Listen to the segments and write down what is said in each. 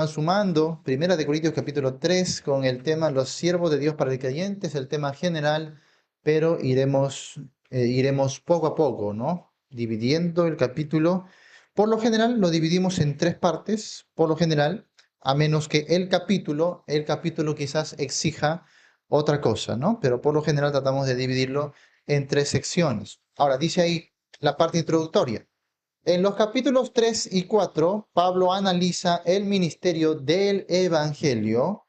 Sumando Primera de Corintios capítulo 3 con el tema los siervos de Dios para el creyente, es el tema general, pero iremos poco a poco, ¿no? Dividiendo el capítulo. Por lo general lo dividimos en tres partes, por lo general, a menos que el capítulo quizás exija otra cosa, ¿no? Pero por lo general tratamos de dividirlo en tres secciones. Ahora, dice ahí la parte introductoria. En los capítulos 3 y 4, Pablo analiza el ministerio del Evangelio,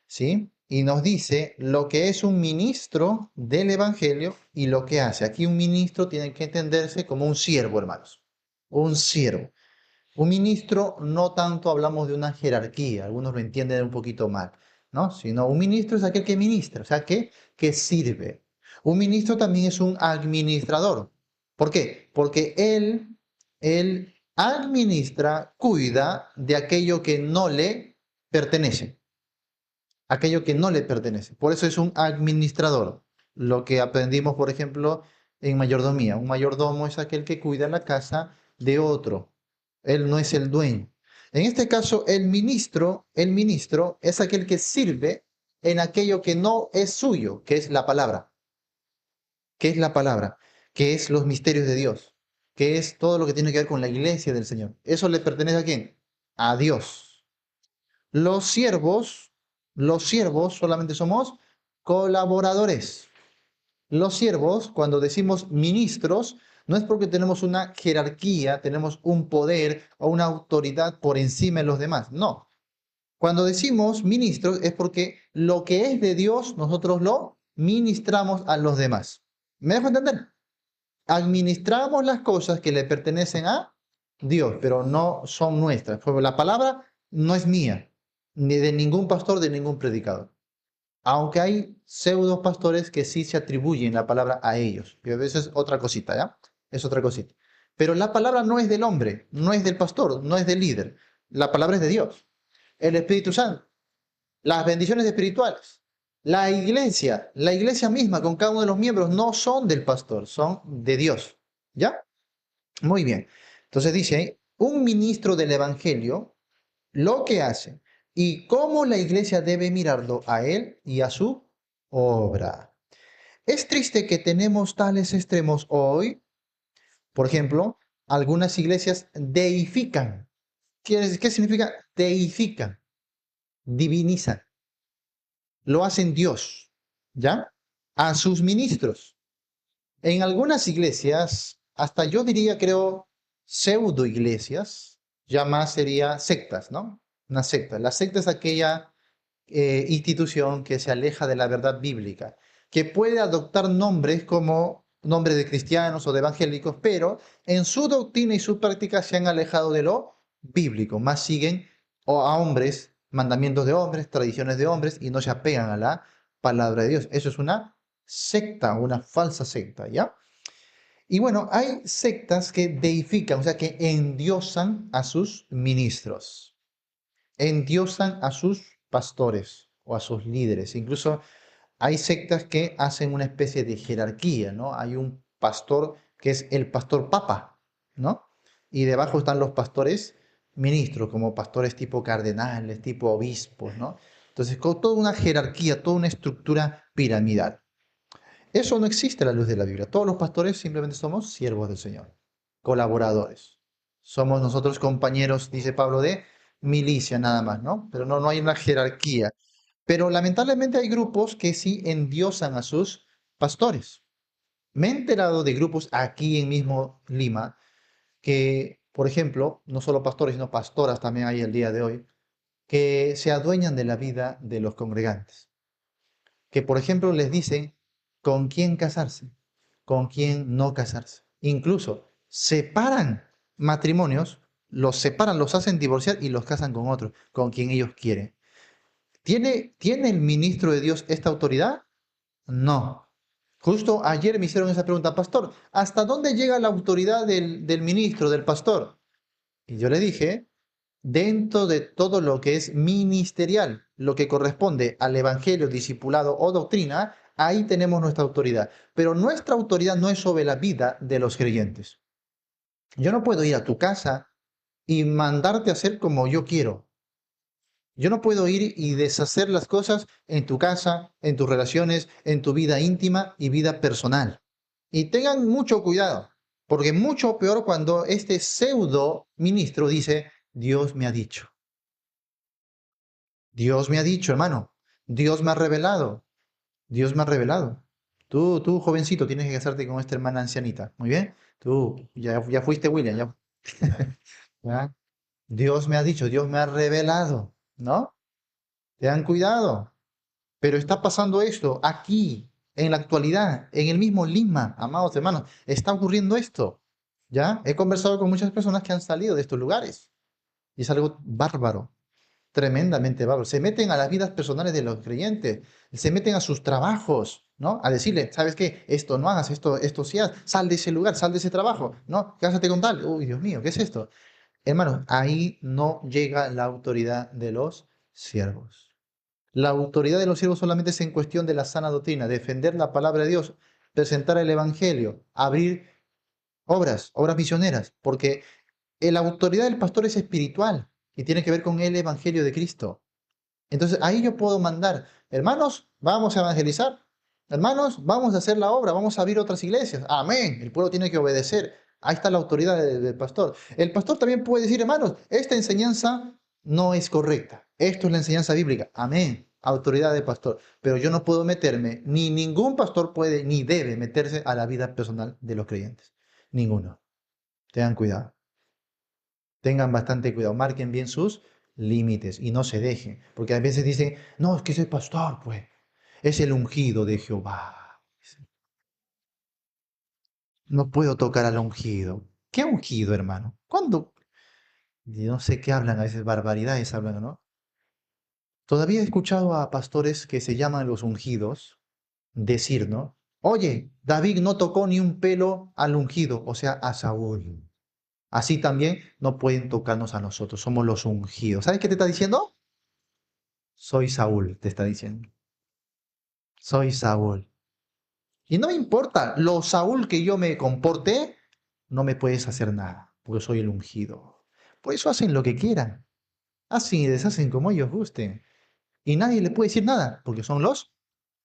¿sí? Y nos dice lo que es un ministro del Evangelio y lo que hace. Aquí un ministro tiene que entenderse como un siervo, hermanos. Un siervo. Un ministro no tanto hablamos de una jerarquía, algunos lo entienden un poquito mal, ¿no? Sino un ministro es aquel que ministra, o sea, que sirve. Un ministro también es un administrador. ¿Por qué? Porque él administra, cuida de aquello que no le pertenece, aquello que no le pertenece. Por eso es un administrador. Lo que aprendimos, por ejemplo, en mayordomía. Un mayordomo es aquel que cuida la casa de otro. Él no es el dueño. En este caso, el ministro es aquel que sirve en aquello que no es suyo, que es la palabra, que es la palabra, que es los misterios de Dios, que es todo lo que tiene que ver con la iglesia del Señor. ¿Eso le pertenece a quién? A Dios. Los siervos, los siervos solamente somos colaboradores. Los siervos, cuando decimos ministros, no es porque tenemos una jerarquía, tenemos un poder o una autoridad por encima de los demás. No. Cuando decimos ministros es porque lo que es de Dios nosotros lo ministramos a los demás. ¿Me dejo entender? Administramos las cosas que le pertenecen a Dios, pero no son nuestras. Porque la palabra no es mía, ni de ningún pastor, de ningún predicador. Aunque hay pseudo pastores que sí se atribuyen la palabra a ellos. Y a veces es otra cosita, ¿ya? Es otra cosita. Pero la palabra no es del hombre, no es del pastor, no es del líder. La palabra es de Dios. El Espíritu Santo, las bendiciones espirituales. La iglesia misma con cada uno de los miembros no son del pastor, son de Dios. ¿Ya? Muy bien. Entonces dice ahí, un ministro del Evangelio, lo que hace y cómo la iglesia debe mirarlo a él y a su obra. Es triste que tenemos tales extremos hoy. Por ejemplo, algunas iglesias deifican. ¿Qué significa deifican? Divinizan. Lo hacen Dios, ¿ya? A sus ministros. En algunas iglesias, hasta yo diría, creo, pseudo iglesias, ya más sería sectas, ¿no? Una secta. La secta es aquella institución que se aleja de la verdad bíblica, que puede adoptar nombres como nombres de cristianos o de evangélicos, pero en su doctrina y su práctica se han alejado de lo bíblico, más siguen a hombres, mandamientos de hombres, tradiciones de hombres, y no se apegan a la palabra de Dios. Eso es una secta, una falsa secta, ¿ya? Y bueno, hay sectas que deifican, o sea, que endiosan a sus ministros, endiosan a sus pastores o a sus líderes. Incluso hay sectas que hacen una especie de jerarquía, ¿no? Hay un pastor que es el pastor papa, ¿no? Y debajo están los pastores ministros, como pastores tipo cardenales, tipo obispos, ¿no? Entonces, con toda una jerarquía, toda una estructura piramidal. Eso no existe a la luz de la Biblia. Todos los pastores simplemente somos siervos del Señor, colaboradores. Somos nosotros compañeros, dice Pablo, de milicia nada más, ¿no? Pero no hay una jerarquía. Pero lamentablemente hay grupos que sí endiosan a sus pastores. Me he enterado de grupos aquí en mismo Lima que, por ejemplo, no solo pastores, sino pastoras también hay el día de hoy, que se adueñan de la vida de los congregantes. Que, por ejemplo, les dicen con quién casarse, con quién no casarse. Incluso separan matrimonios, los separan, los hacen divorciar y los casan con otros, con quien ellos quieren. ¿Tiene el ministro de Dios esta autoridad? No. Justo ayer me hicieron esa pregunta, pastor, ¿hasta dónde llega la autoridad del ministro, del pastor? Y yo le dije, dentro de todo lo que es ministerial, lo que corresponde al evangelio, discipulado o doctrina, ahí tenemos nuestra autoridad. Pero nuestra autoridad no es sobre la vida de los creyentes. Yo no puedo ir a tu casa y mandarte a hacer como yo quiero. Yo no puedo ir y deshacer las cosas en tu casa, en tus relaciones, en tu vida íntima y vida personal. Y tengan mucho cuidado, porque mucho peor cuando este pseudo ministro dice, Dios me ha dicho. Dios me ha dicho, hermano. Dios me ha revelado. Dios me ha revelado. Tú, jovencito, tienes que casarte con esta hermana ancianita. Muy bien. Tú, ya fuiste William. Ya. ¿Ya? Dios me ha dicho, Dios me ha revelado. ¿No? Tengan cuidado. Pero está pasando esto aquí, en la actualidad, en el mismo Lima, amados hermanos. Está ocurriendo esto. ¿Ya? He conversado con muchas personas que han salido de estos lugares. Y es algo bárbaro. Tremendamente bárbaro. Se meten a las vidas personales de los creyentes, se meten a sus trabajos, ¿no? A decirle, ¿sabes qué? Esto no hagas, esto sí haz, sal de ese lugar, sal de ese trabajo, ¿no? Cásate con tal. Uy, Dios mío, ¿qué es esto? Hermanos, ahí no llega la autoridad de los siervos. La autoridad de los siervos solamente es en cuestión de la sana doctrina, defender la palabra de Dios, presentar el evangelio, abrir obras misioneras, porque la autoridad del pastor es espiritual y tiene que ver con el evangelio de Cristo. Entonces ahí yo puedo mandar, hermanos, vamos a evangelizar, hermanos, vamos a hacer la obra, vamos a abrir otras iglesias. Amén. El pueblo tiene que obedecer. Ahí está la autoridad del pastor. El pastor también puede decir, hermanos, esta enseñanza no es correcta. Esto es la enseñanza bíblica. Amén. Autoridad del pastor. Pero yo no puedo meterme, ni ningún pastor puede, ni debe meterse a la vida personal de los creyentes. Ninguno. Tengan cuidado. Tengan bastante cuidado, marquen bien sus límites y no se dejen, porque a veces dicen, no, es que es el pastor, pues, es el ungido de Jehová. No puedo tocar al ungido. ¿Qué ungido, hermano? ¿Cuándo? Yo no sé qué hablan, a veces barbaridades hablan, ¿no? Todavía he escuchado a pastores que se llaman los ungidos decir, ¿no? Oye, David no tocó ni un pelo al ungido, o sea, a Saúl. Así también no pueden tocarnos a nosotros, somos los ungidos. ¿Sabes qué te está diciendo? Soy Saúl, te está diciendo. Soy Saúl. Y no me importa lo Saúl que yo me comporte, no me puedes hacer nada, porque soy el ungido. Por eso hacen lo que quieran. Hacen y deshacen como ellos gusten. Y nadie le puede decir nada, porque son los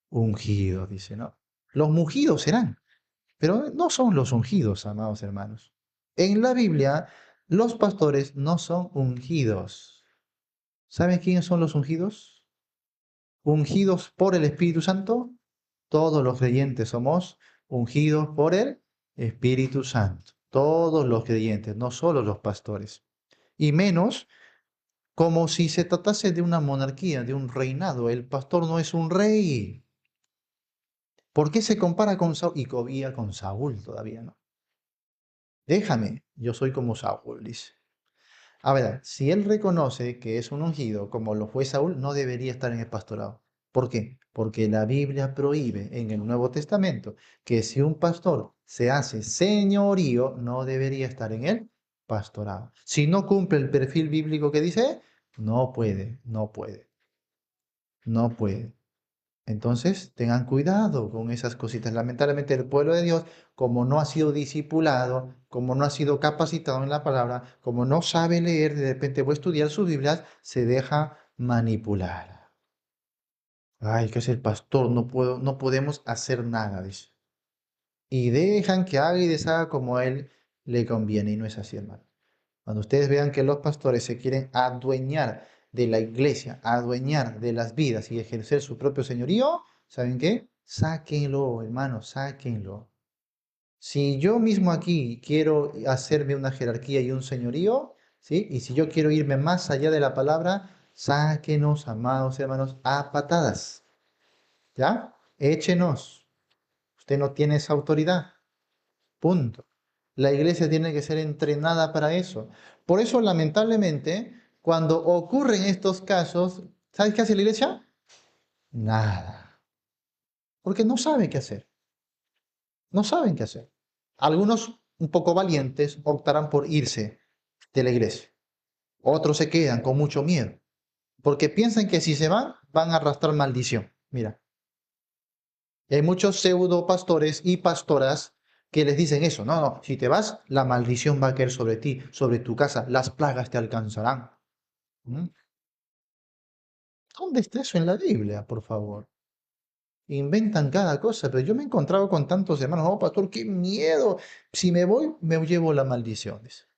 ungidos, dice, ¿no? Los ungidos serán, pero no son los ungidos, amados hermanos. En la Biblia, los pastores no son ungidos. ¿Saben quiénes son los ungidos? Ungidos por el Espíritu Santo. Todos los creyentes somos ungidos por el Espíritu Santo. Todos los creyentes, no solo los pastores. Y menos como si se tratase de una monarquía, de un reinado. El pastor no es un rey. ¿Por qué se compara con Saúl? Y cobía con Saúl todavía, ¿no? Déjame, yo soy como Saúl, dice. A ver, si él reconoce que es un ungido, como lo fue Saúl, no debería estar en el pastorado. ¿Por qué? Porque la Biblia prohíbe en el Nuevo Testamento que si un pastor se hace señorío, no debería estar en el pastorado. Si no cumple el perfil bíblico que dice, no puede, no puede, no puede. Entonces, tengan cuidado con esas cositas. Lamentablemente, el pueblo de Dios, como no ha sido discipulado, como no ha sido capacitado en la palabra, como no sabe leer, de repente o estudiar sus Biblias, se deja manipular. Ay, que es el pastor, no puedo, no podemos hacer nada, dice. Y dejan que haga y deshaga como a él le conviene, y no es así, hermano. Cuando ustedes vean que los pastores se quieren adueñar de la iglesia, adueñar de las vidas y ejercer su propio señorío, ¿saben qué? Sáquenlo, hermano, sáquenlo. Si yo mismo aquí quiero hacerme una jerarquía y un señorío, ¿sí? Y si yo quiero irme más allá de la palabra, sáquenos, amados hermanos, a patadas, ¿ya? Échenos. Usted no tiene esa autoridad. Punto. La iglesia tiene que ser entrenada para eso. Por eso, lamentablemente, cuando ocurren estos casos, ¿sabes qué hace la iglesia? Nada. Porque no sabe qué hacer. No saben qué hacer. Algunos, un poco valientes, optarán por irse de la iglesia. Otros se quedan con mucho miedo. Porque piensan que si se van, van a arrastrar maldición. Mira, y hay muchos pseudo pastores y pastoras que les dicen eso. No, no, si te vas, la maldición va a caer sobre ti, sobre tu casa, las plagas te alcanzarán. ¿Mm? ¿Dónde está eso en la Biblia, por favor? Inventan cada cosa, pero yo me he encontrado con tantos hermanos, oh, pastor, qué miedo. Si me voy, me llevo las maldiciones.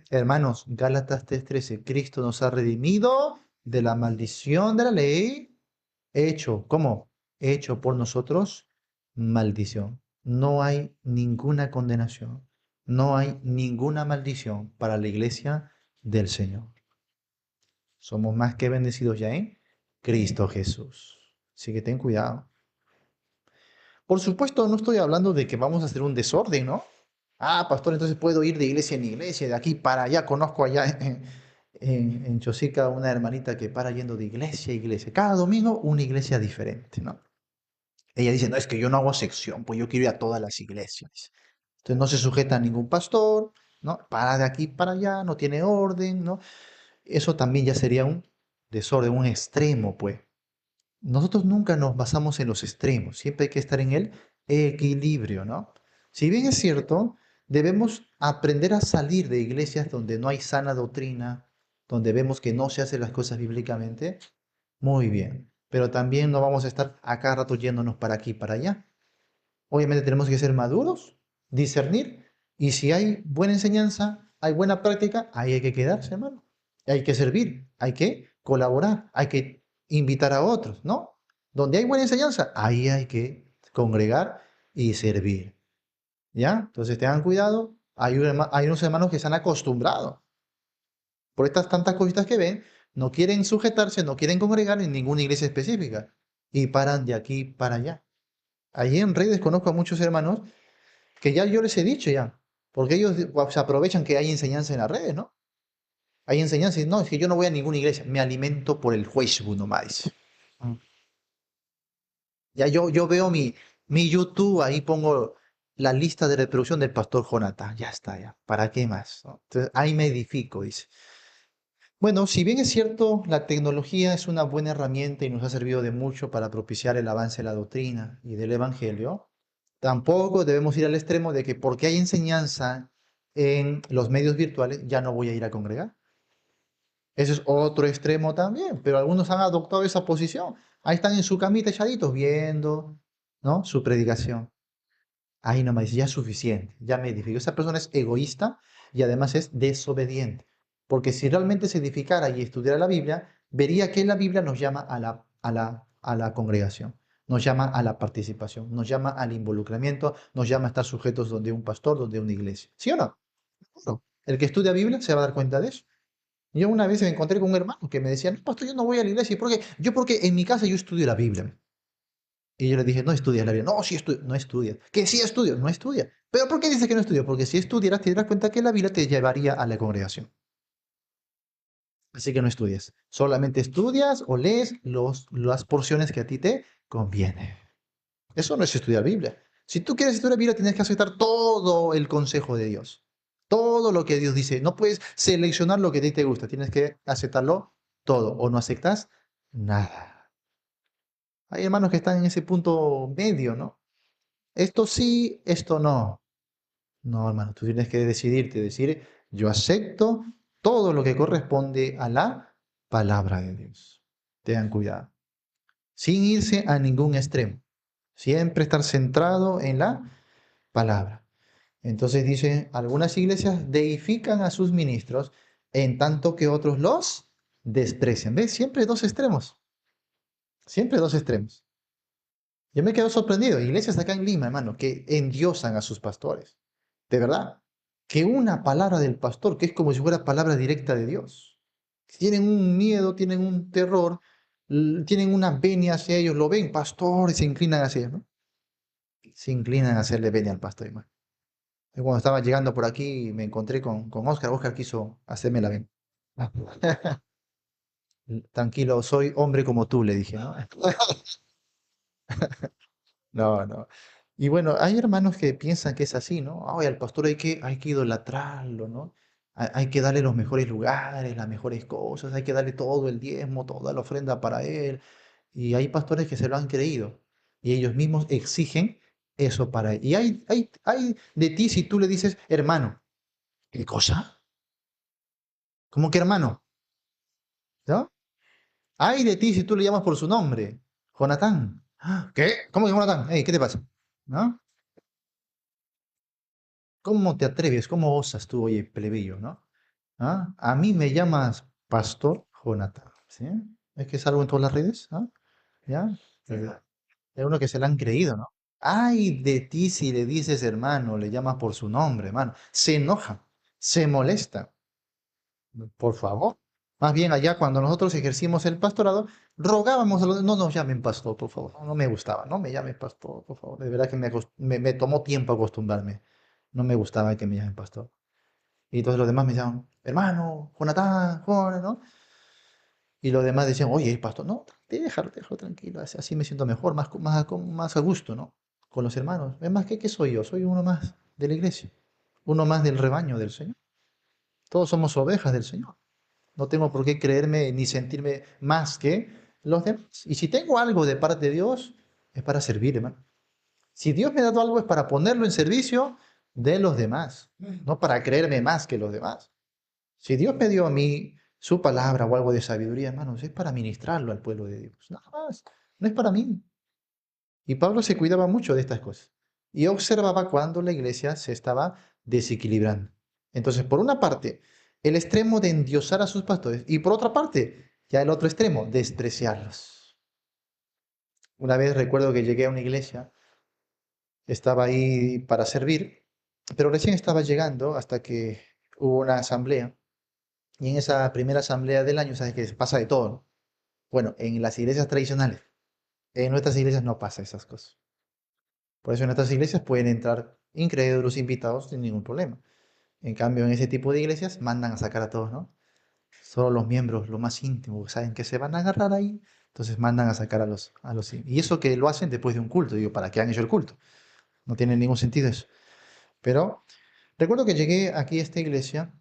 Hermanos, Gálatas 3:13, Cristo nos ha redimido de la maldición de la ley, hecho, ¿cómo? Hecho por nosotros maldición. No hay ninguna condenación, no hay ninguna maldición para la iglesia del Señor. Somos más que bendecidos ya en Cristo Jesús. Así que ten cuidado. Por supuesto, no estoy hablando de que vamos a hacer un desorden, ¿no? Ah, pastor, entonces puedo ir de iglesia en iglesia, de aquí para allá. Conozco allá en Chosica una hermanita que para yendo de iglesia a iglesia. Cada domingo una iglesia diferente, ¿no? Ella dice, no, es que yo no hago sección, pues yo quiero ir a todas las iglesias. Entonces no se sujeta a ningún pastor, ¿no? Para de aquí para allá, no tiene orden, ¿no? Eso también ya sería un desorden, un extremo, pues. Nosotros nunca nos basamos en los extremos, siempre hay que estar en el equilibrio, ¿no? Si bien es cierto, debemos aprender a salir de iglesias donde no hay sana doctrina, donde vemos que no se hacen las cosas bíblicamente, muy bien, pero también no vamos a estar a cada rato yéndonos para aquí y para allá. Obviamente tenemos que ser maduros, discernir, y si hay buena enseñanza, hay buena práctica, ahí hay que quedarse, hermano. Hay que servir, hay que colaborar, hay que invitar a otros, ¿no? Donde hay buena enseñanza, ahí hay que congregar y servir, ¿ya? Entonces tengan cuidado, hay unos hermanos que se han acostumbrado por estas tantas cositas que ven, no quieren sujetarse, no quieren congregar en ninguna iglesia específica y paran de aquí para allá. Allí en redes conozco a muchos hermanos que ya yo les he dicho ya, porque ellos se aprovechan que hay enseñanza en las redes, ¿no? Hay enseñanza y no, es que yo no voy a ninguna iglesia, me alimento por el Facebook nomás, dice. Mm. Ya yo veo mi YouTube, ahí pongo la lista de reproducción del pastor Jonathan, ya está, ya, ¿para qué más? ¿No? Entonces, ahí me edifico, dice. Bueno, si bien es cierto, la tecnología es una buena herramienta y nos ha servido de mucho para propiciar el avance de la doctrina y del evangelio, tampoco debemos ir al extremo de que porque hay enseñanza en los medios virtuales, ya no voy a ir a congregar. Ese es otro extremo también, pero algunos han adoptado esa posición. Ahí están en su camita echaditos viendo, ¿no? Su predicación. Ahí nomás dice, ya es suficiente, ya me edifico. Esa persona es egoísta y además es desobediente. Porque si realmente se edificara y estudiara la Biblia, vería que la Biblia nos llama a la congregación, nos llama a la participación, nos llama al involucramiento, nos llama a estar sujetos donde un pastor, donde una iglesia. ¿Sí o no? Claro. El que estudia Biblia se va a dar cuenta de eso. Yo una vez me encontré con un hermano que me decía, no, pastor, yo no voy a la iglesia. ¿Y por qué? Yo porque en mi casa yo estudio la Biblia. Y yo le dije, no estudias la Biblia. No, sí estudio. No estudias. Que sí estudio. No estudia. ¿Pero por qué dice que no estudia? Porque si estudiaras te darás cuenta que la Biblia te llevaría a la congregación. Así que no estudias. Solamente estudias o lees las porciones que a ti te conviene. Eso no es estudiar Biblia. Si tú quieres estudiar Biblia, tienes que aceptar todo el consejo de Dios. Todo lo que Dios dice. No puedes seleccionar lo que a ti te gusta. Tienes que aceptarlo todo. O no aceptas nada. Hay hermanos que están en ese punto medio, ¿no? Esto sí, esto no. No, hermano, tú tienes que decidirte, decir, yo acepto todo lo que corresponde a la palabra de Dios. Tengan cuidado. Sin irse a ningún extremo. Siempre estar centrado en la palabra. Entonces dice, algunas iglesias deifican a sus ministros en tanto que otros los desprecian. ¿Ves? Siempre dos extremos. Siempre dos extremos. Yo me quedo sorprendido. Iglesias acá en Lima, hermano, que endiosan a sus pastores. De verdad. Que una palabra del pastor, que es como si fuera palabra directa de Dios. Tienen un miedo, tienen un terror, tienen una venia hacia ellos, lo ven, pastor, y se inclinan hacia ellos, ¿no? Se inclinan a hacerle venia al pastor, hermano. Yo cuando estaba llegando por aquí me encontré con Oscar. Oscar quiso hacerme la venia. Ah, tranquilo, soy hombre como tú, le dije, ¿no? No, no. Y bueno, hay hermanos que piensan que es así, ¿no? Ay, al pastor hay que idolatrarlo, ¿no? Hay que darle los mejores lugares, las mejores cosas, hay que darle todo el diezmo, toda la ofrenda para él. Y hay pastores que se lo han creído y ellos mismos exigen eso para él. Y hay de ti si tú le dices, hermano, ¿qué cosa? ¿Cómo que hermano? ¿No? Ay de ti si tú le llamas por su nombre, Jonatán. "Ah, ¿qué? ¿Cómo que Jonatán? Ey, ¿qué te pasa? ¿No? ¿Cómo te atreves? ¿Cómo osas tú, oye, plebeyo, ¿no? ¿Ah? A mí me llamas Pastor Jonathan, ¿sí? Es que salgo en todas las redes, ¿ah? ¿Ya? Es uno que se la han creído, ¿no? Ay de ti si le dices hermano, le llamas por su nombre, hermano. Se enoja, se molesta. Por favor. Más bien allá cuando nosotros ejercimos el pastorado, rogábamos a los, no nos llamen pastor, por favor. No me gustaba, no me llamen pastor, por favor. De verdad que me tomó tiempo acostumbrarme. No me gustaba que me llamen pastor. Y entonces los demás me llaman, hermano, Jonatán, Juan, ¿no? Y los demás decían, oye, el pastor, no, déjalo tranquilo, así me siento mejor, más a gusto, ¿no? Con los hermanos. Es más, ¿qué soy yo? Soy uno más de la iglesia, uno más del rebaño del Señor. Todos somos ovejas del Señor. No tengo por qué creerme ni sentirme más que los demás. Y si tengo algo de parte de Dios, es para servir, hermano. Si Dios me ha dado algo es para ponerlo en servicio de los demás, no para creerme más que los demás. Si Dios me dio a mí su palabra o algo de sabiduría, hermanos, es para ministrarlo al pueblo de Dios. Nada más. No es para mí. Y Pablo se cuidaba mucho de estas cosas. Y observaba cuando la iglesia se estaba desequilibrando. Entonces, por una parte, el extremo de endiosar a sus pastores y por otra parte, ya el otro extremo, despreciarlos. Una vez recuerdo que llegué a una iglesia, estaba ahí para servir, pero recién estaba llegando hasta que hubo una asamblea. Y en esa primera asamblea del año, sabes que pasa de todo, ¿no? Bueno, en las iglesias tradicionales, en nuestras iglesias no pasa esas cosas. Por eso en nuestras iglesias pueden entrar incrédulos, invitados sin ningún problema. En cambio, en ese tipo de iglesias mandan a sacar a todos, ¿no? Solo los miembros, los más íntimos, saben que se van a agarrar ahí, entonces mandan a sacar a los. Y eso que lo hacen después de un culto, digo, ¿para qué han hecho el culto? No tiene ningún sentido eso. Pero recuerdo que llegué aquí a esta iglesia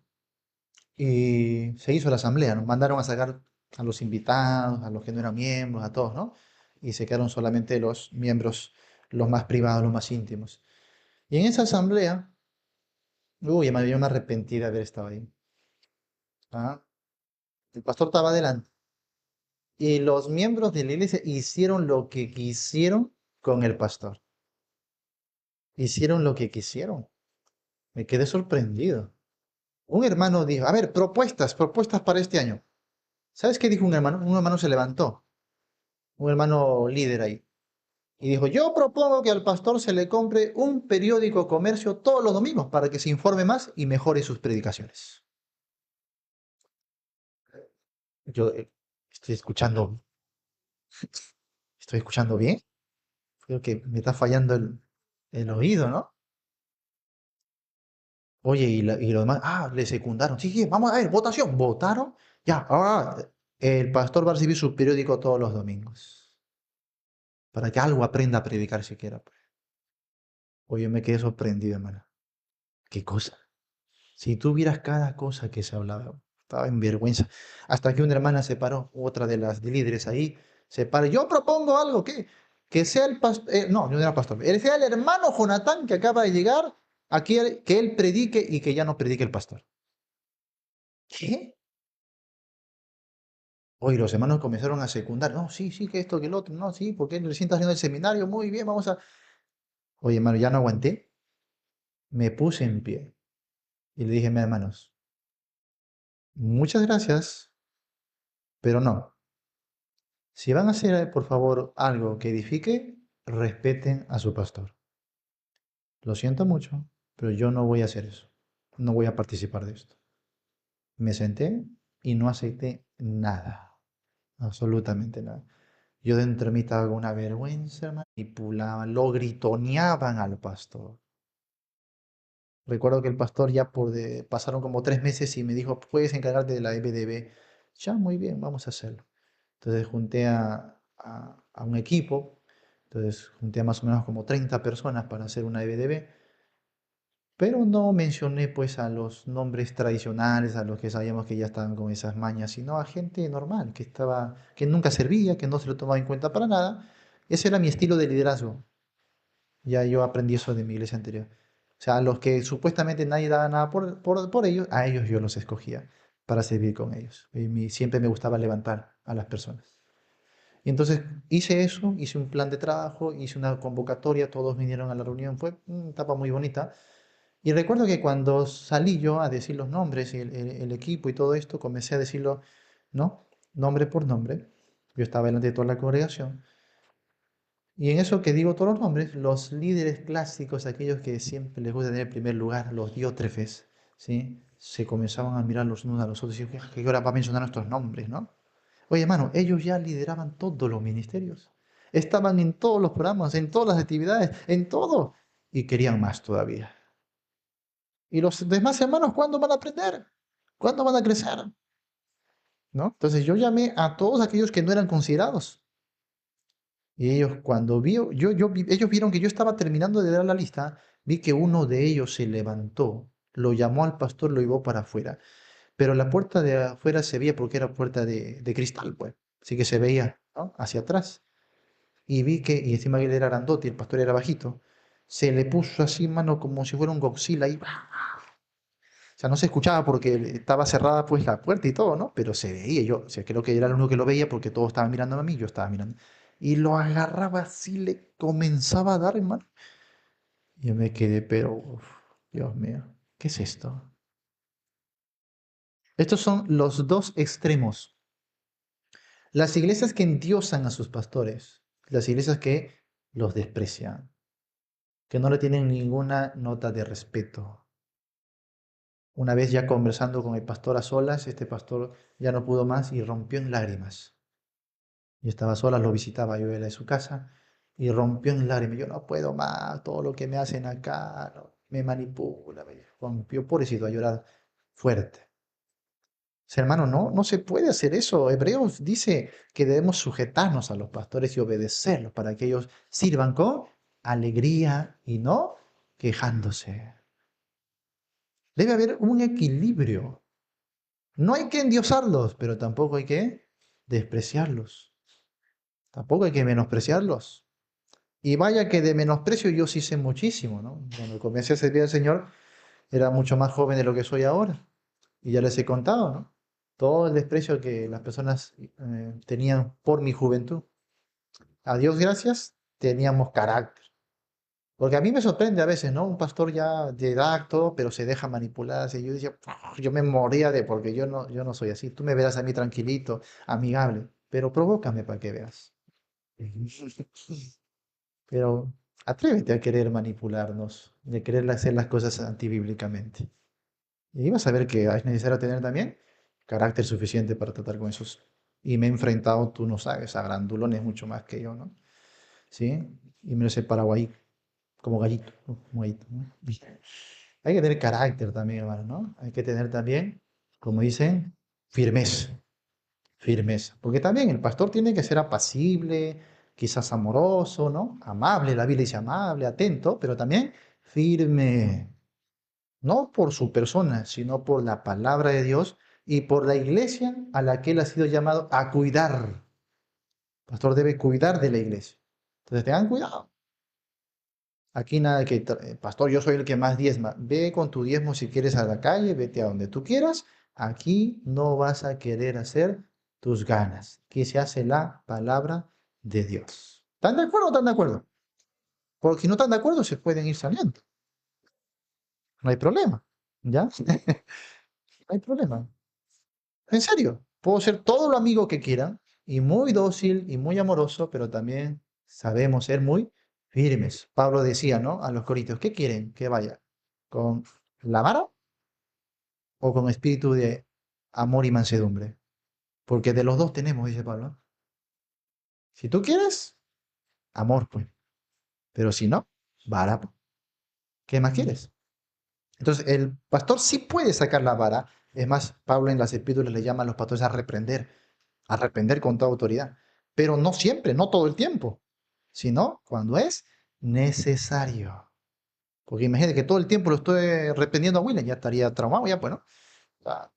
y se hizo la asamblea, ¿no? Mandaron a sacar a los invitados, a los que no eran miembros, a todos, ¿no? Y se quedaron solamente los miembros, los más privados, los más íntimos. Y en esa asamblea, uy, yo me arrepentí de haber estado ahí. ¿Ah? El pastor estaba adelante y los miembros de la iglesia hicieron lo que quisieron con el pastor. Hicieron lo que quisieron. Me quedé sorprendido. Un hermano dijo, a ver, propuestas para este año. ¿Sabes qué dijo un hermano? Un hermano se levantó, un hermano líder ahí. Y dijo, yo propongo que al pastor se le compre un periódico comercio todos los domingos para que se informe más y mejore sus predicaciones. Yo estoy escuchando, estoy escuchando bien. Creo que me está fallando el oído, ¿no? Oye, y lo demás, le secundaron. Sí, sí, vamos a ver, votación. ¿Votaron? Ya, ahora el pastor va a recibir su periódico todos los domingos. Para que algo aprenda a predicar siquiera, pues. Oye, me quedé sorprendido, hermano. ¿Qué cosa? Si tú vieras cada cosa que se hablaba, estaba en vergüenza. Hasta que una hermana se paró, otra de las líderes ahí, se paró. Yo propongo algo, que sea el pastor, no, no era pastor, sea el hermano Jonatán que acaba de llegar, aquí que él predique y que ya no predique el pastor. ¿Qué? Hoy los hermanos comenzaron a secundar. No, sí, sí, que esto, que el otro. No, sí, porque él recién está haciendo el seminario. Muy bien, vamos a. Oye, hermano, ya no aguanté. Me puse en pie y le dije, mis hermanos, muchas gracias, pero no. Si van a hacer, por favor, algo que edifique, respeten a su pastor. Lo siento mucho, pero yo no voy a hacer eso. No voy a participar de esto. Me senté y no acepté nada. Absolutamente nada. Yo dentro de mí estaba con una vergüenza, hermano. Y lo gritoneaban al pastor. Recuerdo que el pastor ya pasaron como 3 meses y me dijo, puedes encargarte de la EBDB. Ya, muy bien, vamos a hacerlo. Entonces junté a un equipo, entonces junté a más o menos como 30 personas para hacer una EBDB, pero no mencioné pues a los nombres tradicionales, a los que sabíamos que ya estaban con esas mañas, sino a gente normal, que nunca servía, que no se lo tomaba en cuenta para nada. Ese era mi estilo de liderazgo. Ya yo aprendí eso de mi iglesia anterior. O sea, a los que supuestamente nadie daba nada por ellos, a ellos yo los escogía. para servir con ellos. Siempre me gustaba levantar a las personas. Y entonces hice eso, hice un plan de trabajo, hice una convocatoria, todos vinieron a la reunión, fue una etapa muy bonita. Y recuerdo que cuando salí yo a decir los nombres y el equipo y todo esto, comencé a decirlo, ¿no? Nombre por nombre. Yo estaba delante de toda la congregación. Y en eso que digo todos los nombres, los líderes clásicos, aquellos que siempre les gusta tener el primer lugar, los diótrefes, ¿sí? Se comenzaban a mirar los unos a los otros y decían, ¿qué hora va a mencionar nuestros nombres, no? Oye, hermano, ellos ya lideraban todos los ministerios. Estaban en todos los programas, en todas las actividades, en todo. Y querían más todavía. ¿Y los demás hermanos cuándo van a aprender? ¿Cuándo van a crecer? ¿No? Entonces yo llamé a todos aquellos que no eran considerados. Y ellos cuando ellos vieron que yo estaba terminando de dar la lista, vi que uno de ellos se levantó, lo llamó al pastor, lo llevó para afuera. Pero la puerta de afuera se veía porque era puerta de cristal, pues. Así que se veía, ¿no? Hacia atrás. Y vi que, y encima que él era grandote y el pastor era bajito, se le puso así, mano, como si fuera un Godzilla ahí. O sea, no se escuchaba porque estaba cerrada pues la puerta y todo, ¿no? Pero se veía, yo, o sea, creo que era el único que lo veía porque todos estaban mirándome a mí, yo estaba mirando. Y lo agarraba así, le comenzaba a dar, hermano. Y yo me quedé, pero, uf, Dios mío, ¿qué es esto? Estos son los dos extremos. Las iglesias que endiosan a sus pastores, las iglesias que los desprecian, que no le tienen ninguna nota de respeto. Una vez ya conversando con el pastor a solas, este pastor ya no pudo más y rompió en lágrimas. Yo estaba sola, lo visitaba, yo era de su casa y rompió en lágrimas. Yo no puedo más, todo lo que me hacen acá, me manipula, me rompió, pobrecito, a llorar fuerte. Hermano, no se puede hacer eso. Hebreos dice que debemos sujetarnos a los pastores y obedecerlos para que ellos sirvan con alegría y no quejándose. Debe haber un equilibrio. No hay que endiosarlos, pero tampoco hay que despreciarlos. Tampoco hay que menospreciarlos. Y vaya que de menosprecio yo sí sé muchísimo, ¿no? Cuando comencé a servir al Señor era mucho más joven de lo que soy ahora. Y ya les he contado, ¿no? Todo el desprecio que las personas tenían por mi juventud. A Dios gracias, teníamos carácter. Porque a mí me sorprende a veces, ¿no? Un pastor ya de edad, todo, pero se deja manipular. Así. Yo decía, yo me moría porque yo no soy así. Tú me verás a mí tranquilito, amigable, pero provócame para que veas. Pero atrévete a querer manipularnos, de querer hacer las cosas antibíblicamente. Y vas a ver que es necesario tener también carácter suficiente para tratar con esos. Y me he enfrentado, tú no sabes, a grandulones mucho más que yo, ¿no? ¿Sí? Y me los he parado ahí como gallito, ¿no? Como gallito, ¿no? Hay que tener carácter también, hermano, ¿no? Hay que tener también, como dicen, firmeza, firmeza. Porque también el pastor tiene que ser apacible, quizás amoroso, ¿no? Amable, la Biblia dice amable, atento, pero también firme. No por su persona, sino por la palabra de Dios y por la iglesia a la que él ha sido llamado a cuidar. El pastor debe cuidar de la iglesia. Entonces tengan cuidado. Aquí nada que, pastor, yo soy el que más diezma. Ve con tu diezmo si quieres a la calle, vete a donde tú quieras. Aquí no vas a querer hacer tus ganas. Aquí se hace la palabra de Dios. ¿Están de acuerdo o están de acuerdo? Porque si no están de acuerdo, se pueden ir saliendo. No hay problema. ¿Ya? No hay problema. En serio, puedo ser todo lo amigo que quieran y muy dócil y muy amoroso, pero también sabemos ser muy firmes. Pablo decía, ¿no? A los corintios, ¿qué quieren que vaya? ¿Con la vara o con espíritu de amor y mansedumbre? Porque de los dos tenemos, dice Pablo. Si tú quieres, amor, pues. Pero si no, vara, pues. ¿Qué más quieres? Entonces, el pastor sí puede sacar la vara. Es más, Pablo en las epístolas le llama a los pastores a reprender con toda autoridad. Pero no siempre, no todo el tiempo, sino cuando es necesario. Porque imagínate que todo el tiempo lo estoy reprendiendo a William, ya estaría traumado, ya pues, ¿no? O sea,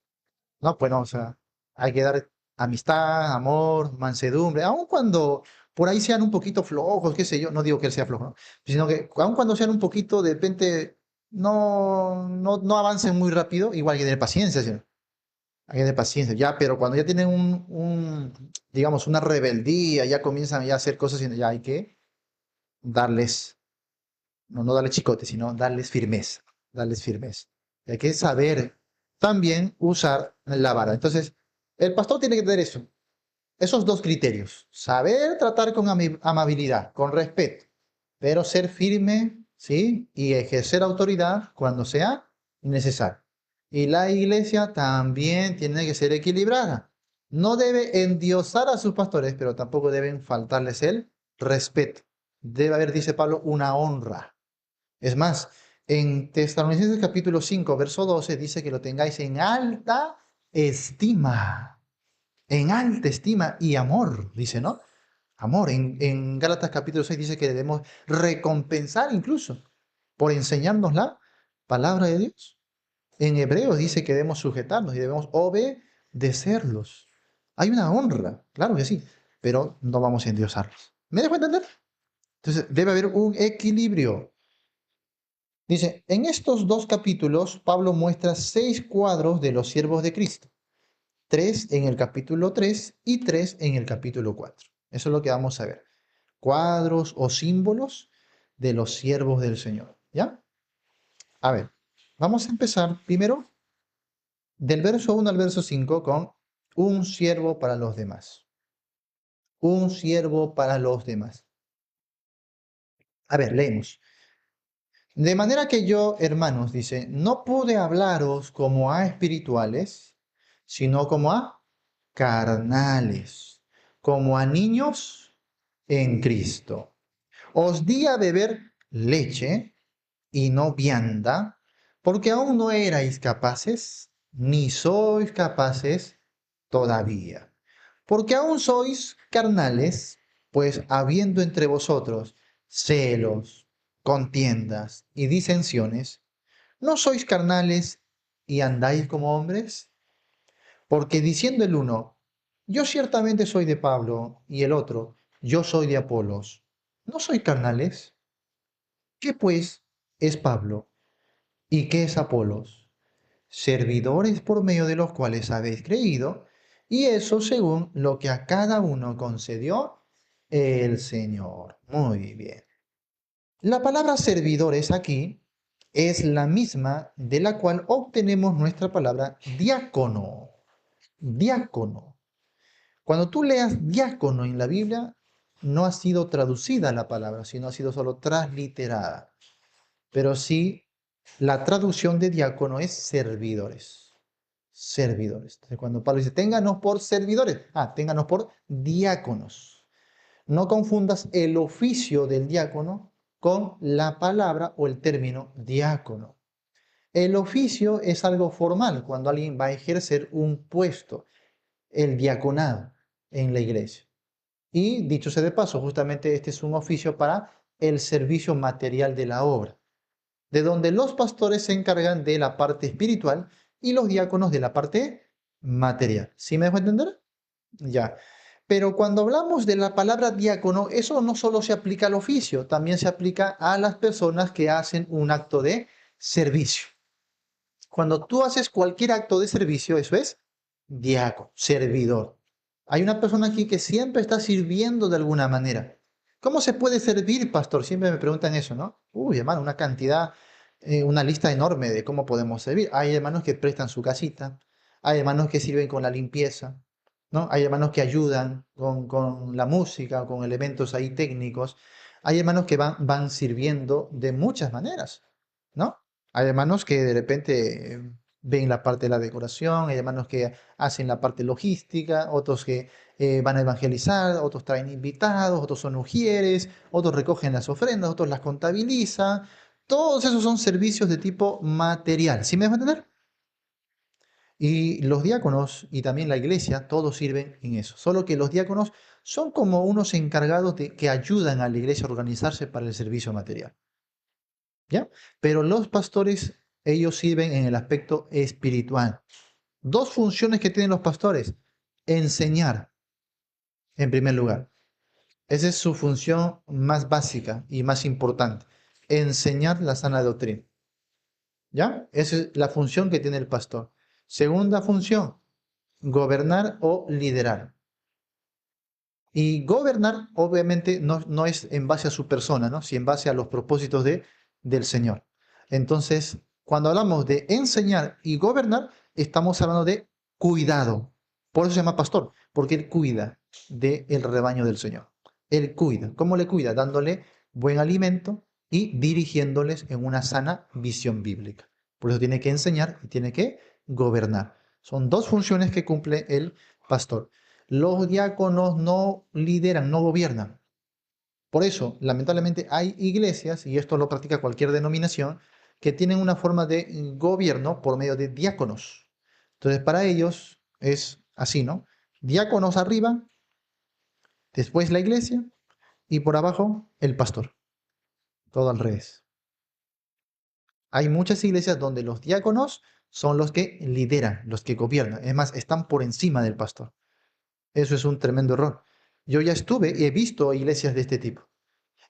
no, pues no, o sea, hay que dar amistad, amor, mansedumbre, aun cuando por ahí sean un poquito flojos, qué sé yo, no digo que él sea flojo, ¿no? Sino que aun cuando sean un poquito, de repente, no avancen muy rápido, igual hay que tener paciencia, ¿sí? hay que tener paciencia, ya, pero cuando ya tienen digamos, una rebeldía, ya comienzan ya a hacer cosas, y ya hay que darles, no darles chicote, sino darles firmeza, darles firmeza. Y hay que saber también usar la vara. Entonces, el pastor tiene que tener eso, esos dos criterios, saber tratar con amabilidad, con respeto, pero ser firme, ¿sí? Y ejercer autoridad cuando sea necesario. Y la iglesia también tiene que ser equilibrada. No debe endiosar a sus pastores, pero tampoco deben faltarles el respeto. Debe haber, dice Pablo, una honra. Es más, en Tesalonicenses capítulo 5, verso 12, dice que lo tengáis en alta estima y amor, dice, ¿no? Amor. En Gálatas capítulo 6 dice que debemos recompensar incluso por enseñarnos la palabra de Dios. En Hebreos dice que debemos sujetarnos y debemos obedecerlos. Hay una honra, claro que sí, pero no vamos a endiosarlos. ¿Me dejo entender? Entonces, debe haber un equilibrio. Dice, en estos dos capítulos, Pablo muestra 6 cuadros de los siervos de Cristo. 3 en el capítulo 3 y 3 en el capítulo 4. Eso es lo que vamos a ver. Cuadros o símbolos de los siervos del Señor. ¿Ya? A ver, vamos a empezar primero del verso 1 al verso 5 con un siervo para los demás. Un siervo para los demás. A ver, leemos. De manera que yo, hermanos, dice, no pude hablaros como a espirituales, sino como a carnales, como a niños en Cristo. Os di a beber leche y no vianda, porque aún no erais capaces, ni sois capaces todavía. Porque aún sois carnales, pues habiendo entre vosotros celos, contiendas y disensiones, ¿no sois carnales y andáis como hombres? Porque diciendo el uno, yo ciertamente soy de Pablo, y el otro, yo soy de Apolos, ¿no sois carnales? ¿Qué pues es Pablo y qué es Apolos? Servidores por medio de los cuales habéis creído, y eso según lo que a cada uno concedió el Señor. Muy bien. La palabra servidores aquí es la misma de la cual obtenemos nuestra palabra diácono. Diácono. Cuando tú leas diácono en la Biblia, no ha sido traducida la palabra, sino ha sido solo transliterada. Pero sí, la traducción de diácono es servidores. Servidores. Entonces, cuando Pablo dice, ténganos por servidores, ténganos por diáconos. No confundas el oficio del diácono con la palabra o el término diácono. El oficio es algo formal cuando alguien va a ejercer un puesto, el diaconado en la iglesia. Y dicho sea de paso, justamente este es un oficio para el servicio material de la obra, de donde los pastores se encargan de la parte espiritual y los diáconos de la parte material. ¿Sí me dejo entender? Ya. Pero cuando hablamos de la palabra diácono, eso no solo se aplica al oficio, también se aplica a las personas que hacen un acto de servicio. Cuando tú haces cualquier acto de servicio, eso es diácono, servidor. Hay una persona aquí que siempre está sirviendo de alguna manera. ¿Cómo se puede servir, pastor? Siempre me preguntan eso, ¿no? Uy, hermano, una cantidad, una lista enorme de cómo podemos servir. Hay hermanos que prestan su casita, hay hermanos que sirven con la limpieza, ¿no? Hay hermanos que ayudan con la música, con elementos ahí técnicos. Hay hermanos que van sirviendo de muchas maneras, ¿no? Hay hermanos que de repente ven la parte de la decoración, hay hermanos que hacen la parte logística, otros que van a evangelizar, otros traen invitados, otros son ujieres, otros recogen las ofrendas, otros las contabilizan. Todos esos son servicios de tipo material. ¿Sí me dejo entender? Y los diáconos y también la iglesia, todos sirven en eso. Solo que los diáconos son como unos encargados que ayudan a la iglesia a organizarse para el servicio material. ¿Ya? Pero los pastores, ellos sirven en el aspecto espiritual. Dos funciones que tienen los pastores. Enseñar, en primer lugar. Esa es su función más básica y más importante. Enseñar la sana doctrina. ¿Ya? Esa es la función que tiene el pastor. Segunda función, gobernar o liderar. Y gobernar, obviamente, no es en base a su persona, ¿no? Sino en base a los propósitos del Señor. Entonces, cuando hablamos de enseñar y gobernar, estamos hablando de cuidado. Por eso se llama pastor, porque él cuida del rebaño del Señor. Él cuida. ¿Cómo le cuida? Dándole buen alimento y dirigiéndoles en una sana visión bíblica. Por eso tiene que enseñar y tiene que gobernar. Son dos funciones que cumple el pastor. Los diáconos no lideran, no gobiernan. Por eso, lamentablemente, hay iglesias, y esto lo practica cualquier denominación, que tienen una forma de gobierno por medio de diáconos. Entonces, para ellos es así, ¿no? Diáconos arriba, después la iglesia, y por abajo el pastor. Todo al revés. Hay muchas iglesias donde los diáconos son los que lideran, los que gobiernan. Es más, están por encima del pastor. Eso es un tremendo error. Yo ya estuve y he visto iglesias de este tipo.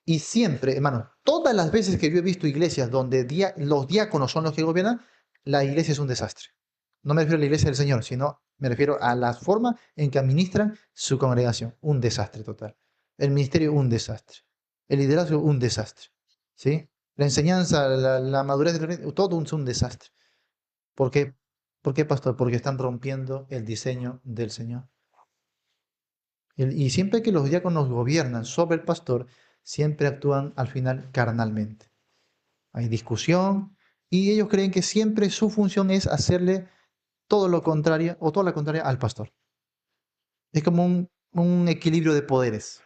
Y siempre, hermano, todas las veces que yo he visto iglesias donde los diáconos son los que gobiernan, la iglesia es un desastre. No me refiero a la iglesia del Señor, sino me refiero a la forma en que administran su congregación. Un desastre total. El ministerio, un desastre. El liderazgo, un desastre. ¿Sí? La enseñanza, la madurez, todo un desastre. ¿Por qué? ¿Por qué, pastor? Porque están rompiendo el diseño del Señor. Y siempre que los diáconos gobiernan sobre el pastor, siempre actúan al final carnalmente. Hay discusión y ellos creen que siempre su función es hacerle todo lo contrario o todo lo contrario al pastor. Es como un equilibrio de poderes,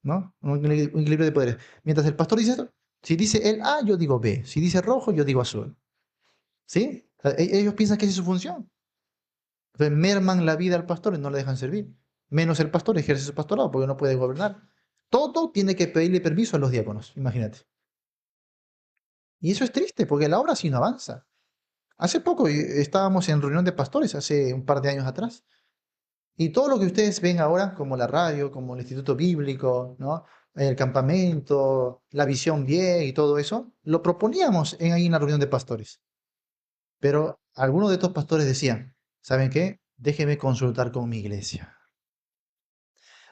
¿no? Un equilibrio de poderes. Mientras el pastor dice esto, si dice él A, yo digo B. Si dice rojo, yo digo azul. ¿Sí? O sea, ellos piensan que esa es su función. Entonces merman la vida al pastor y no le dejan servir. Menos el pastor ejerce su pastorado porque no puede gobernar. Todo tiene que pedirle permiso a los diáconos, imagínate. Y eso es triste porque la obra sí no avanza. Hace poco estábamos en reunión de pastores, hace un par de años atrás, y todo lo que ustedes ven ahora, como la radio, como el Instituto Bíblico, ¿no? El campamento, la visión bien y todo eso, lo proponíamos ahí en la reunión de pastores. Pero algunos de estos pastores decían, ¿saben qué? Déjeme consultar con mi iglesia.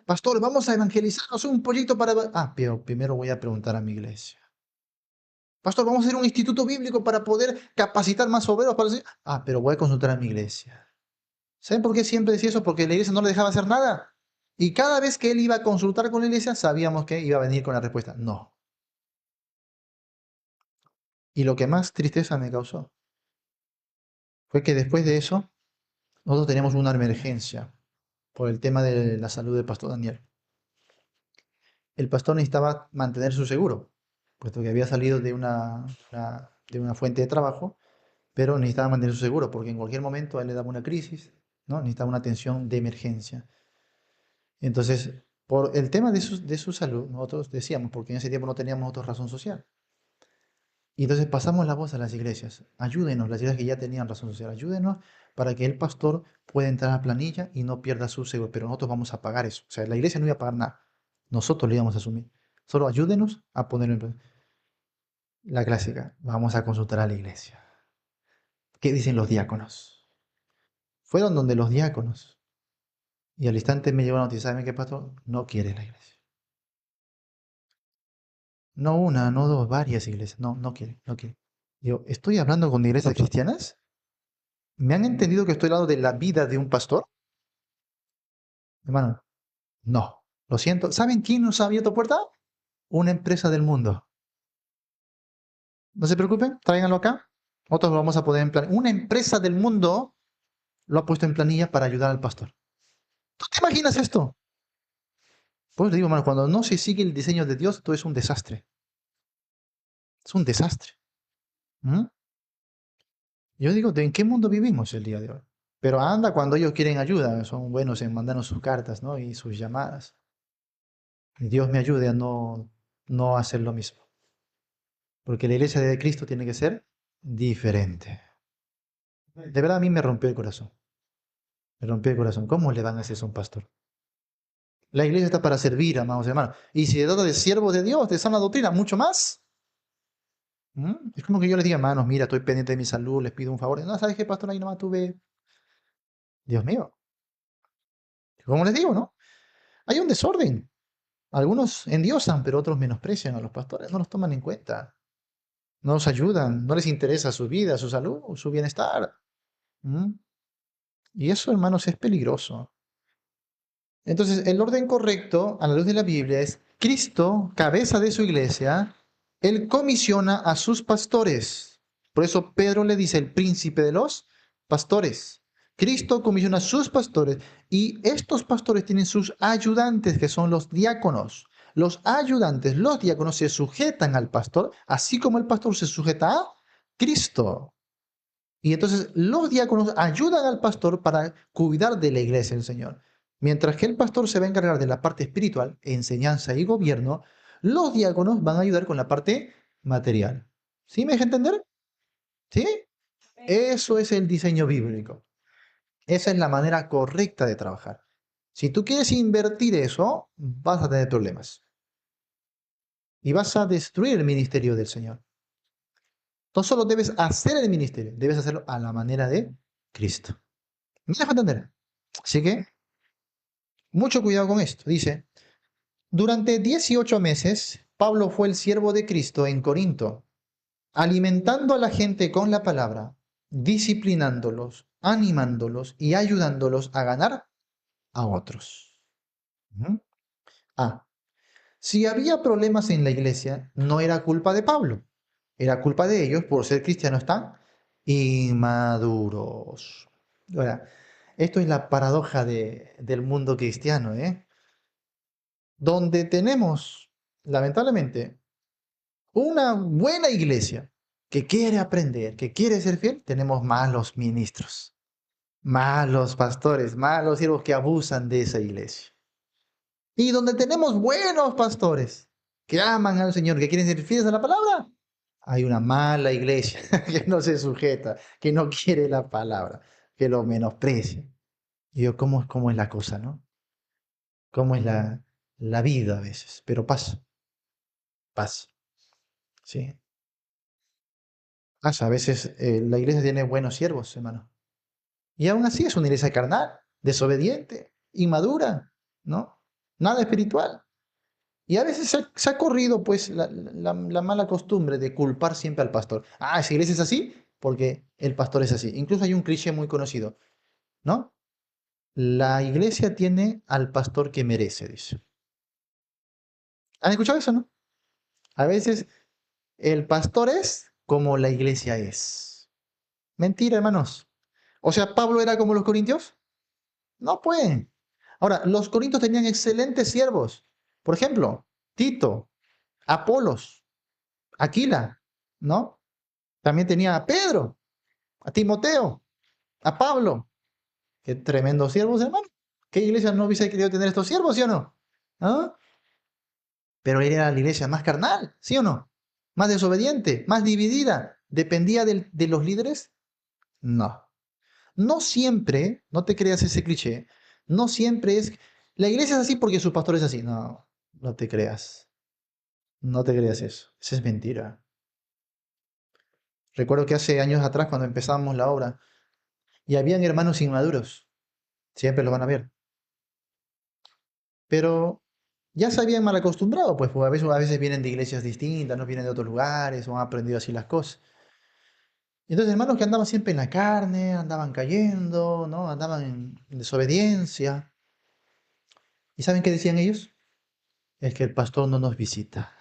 Pastor, vamos a evangelizar, hacer un proyecto para... Ah, pero primero voy a preguntar a mi iglesia. Pastor, vamos a hacer un instituto bíblico para poder capacitar más obreros. Ah, pero voy a consultar a mi iglesia. ¿Saben por qué siempre decía eso? Porque la iglesia no le dejaba hacer nada. Y cada vez que él iba a consultar con la iglesia, sabíamos que iba a venir con la respuesta, no. Y lo que más tristeza me causó fue que después de eso, nosotros teníamos una emergencia por el tema de la salud del pastor Daniel. El pastor necesitaba mantener su seguro, puesto que había salido de una fuente de trabajo, pero necesitaba mantener su seguro, porque en cualquier momento a él le daba una crisis, ¿no? Necesitaba una atención de emergencia. Entonces, por el tema de su salud, nosotros decíamos, porque en ese tiempo no teníamos otra razón social. Y entonces pasamos la voz a las iglesias. Ayúdenos, las iglesias que ya tenían razón social, ayúdenos para que el pastor pueda entrar a la planilla y no pierda su seguro. Pero nosotros vamos a pagar eso. O sea, la iglesia no iba a pagar nada. Nosotros lo íbamos a asumir. Solo ayúdenos a ponerlo en la clásica. Vamos a consultar a la iglesia. ¿Qué dicen los diáconos? Fueron donde los diáconos. Y al instante me llegó la noticia, ¿saben qué, pastor? No quiere la iglesia. No una, no dos, varias iglesias. No, no quiere, no quiere. Yo, ¿estoy hablando con iglesias cristianas? ¿Me han entendido que estoy hablando de la vida de un pastor? Hermano, no. Lo siento. ¿Saben quién nos ha abierto puerta? Una empresa del mundo. No se preocupen, tráiganlo acá. Nosotros lo vamos a poner en planilla. Una empresa del mundo lo ha puesto en planilla para ayudar al pastor. ¿Tú te imaginas esto? Pues digo, hermano, cuando no se sigue el diseño de Dios, todo es un desastre. Es un desastre. ¿Mm? Yo digo, ¿en qué mundo vivimos el día de hoy? Pero anda cuando ellos quieren ayuda, son buenos en mandarnos sus cartas, ¿no? Y sus llamadas. Y Dios me ayude a no hacer lo mismo. Porque la iglesia de Cristo tiene que ser diferente. De verdad a mí me rompió el corazón. Me rompió el corazón. ¿Cómo le van a hacer eso a un pastor? La iglesia está para servir, amados hermanos. Y si se trata de siervos de Dios, de sana doctrina, mucho más. Es como que yo les diga, hermanos, mira, estoy pendiente de mi salud, les pido un favor. No, ¿sabes qué, pastor? Ahí nomás tuve. Dios mío, como les digo, ¿no? Hay un desorden. Algunos endiosan, pero otros menosprecian a los pastores, no los toman en cuenta, no los ayudan, no les interesa su vida, su salud, su bienestar. ¿Mm? Y eso, hermanos, es peligroso. Entonces, el orden correcto, a la luz de la Biblia, es Cristo, cabeza de su iglesia, Él comisiona a sus pastores. Por eso Pedro le dice el príncipe de los pastores. Cristo comisiona a sus pastores y estos pastores tienen sus ayudantes, que son los diáconos. Los ayudantes, los diáconos se sujetan al pastor, así como el pastor se sujeta a Cristo. Y entonces los diáconos ayudan al pastor para cuidar de la iglesia del Señor. Mientras que el pastor se va a encargar de la parte espiritual, enseñanza y gobierno, los diáconos van a ayudar con la parte material. ¿Sí me deja entender? ¿Sí? Eso es el diseño bíblico. Esa es la manera correcta de trabajar. Si tú quieres invertir eso, vas a tener problemas. Y vas a destruir el ministerio del Señor. No solo debes hacer el ministerio, debes hacerlo a la manera de Cristo. ¿Me deja entender? Así que mucho cuidado con esto. Dice, durante 18 meses, Pablo fue el siervo de Cristo en Corinto, alimentando a la gente con la palabra, disciplinándolos, animándolos y ayudándolos a ganar a otros. Ujú. Ah, si había problemas en la iglesia, no era culpa de Pablo, era culpa de ellos por ser cristianos tan inmaduros. Ahora, esto es la paradoja del mundo cristiano, ¿eh? Donde tenemos, lamentablemente, una buena iglesia que quiere aprender, que quiere ser fiel, tenemos malos ministros, malos pastores, malos siervos que abusan de esa iglesia. Y donde tenemos buenos pastores que aman al Señor, que quieren ser fieles a la palabra, hay una mala iglesia que no se sujeta, que no quiere la palabra, que lo menosprecia. Y yo, ¿cómo es la cosa, no? ¿Cómo es la vida a veces? Pero pasa, pasa. Sí. Pasa, a veces la iglesia tiene buenos siervos, hermano. Y aún así es una iglesia carnal, desobediente, inmadura, ¿no? Nada espiritual. Y a veces se ha corrido pues la mala costumbre de culpar siempre al pastor. Ah, esa iglesia es así porque el pastor es así. Incluso hay un cliché muy conocido, ¿no? La iglesia tiene al pastor que merece, dice. ¿Han escuchado eso, no? A veces el pastor es como la iglesia es. Mentira, hermanos. O sea, Pablo era como los corintios. No pueden. Ahora, los corintios tenían excelentes siervos. Por ejemplo, Tito, Apolos, Aquila, ¿no? También tenía a Pedro, a Timoteo, a Pablo. Qué tremendos siervos, hermano. ¿Qué iglesia no hubiese querido tener estos siervos, sí o no? ¿Ah? Pero era la iglesia más carnal, ¿sí o no? Más desobediente, más dividida. ¿Dependía de los líderes? No. No siempre, no te creas ese cliché, no siempre es, la iglesia es así porque su pastor es así. No, no te creas, no te creas eso. Eso es mentira. Recuerdo que hace años atrás, cuando empezábamos la obra, y habían hermanos inmaduros, siempre lo van a ver, pero ya se habían mal acostumbrado, pues a veces vienen de iglesias distintas, no vienen de otros lugares, o han aprendido así las cosas. Entonces, hermanos que andaban siempre en la carne, andaban cayendo, ¿no? Andaban en desobediencia. ¿Y saben qué decían ellos? Es que el pastor no nos visita.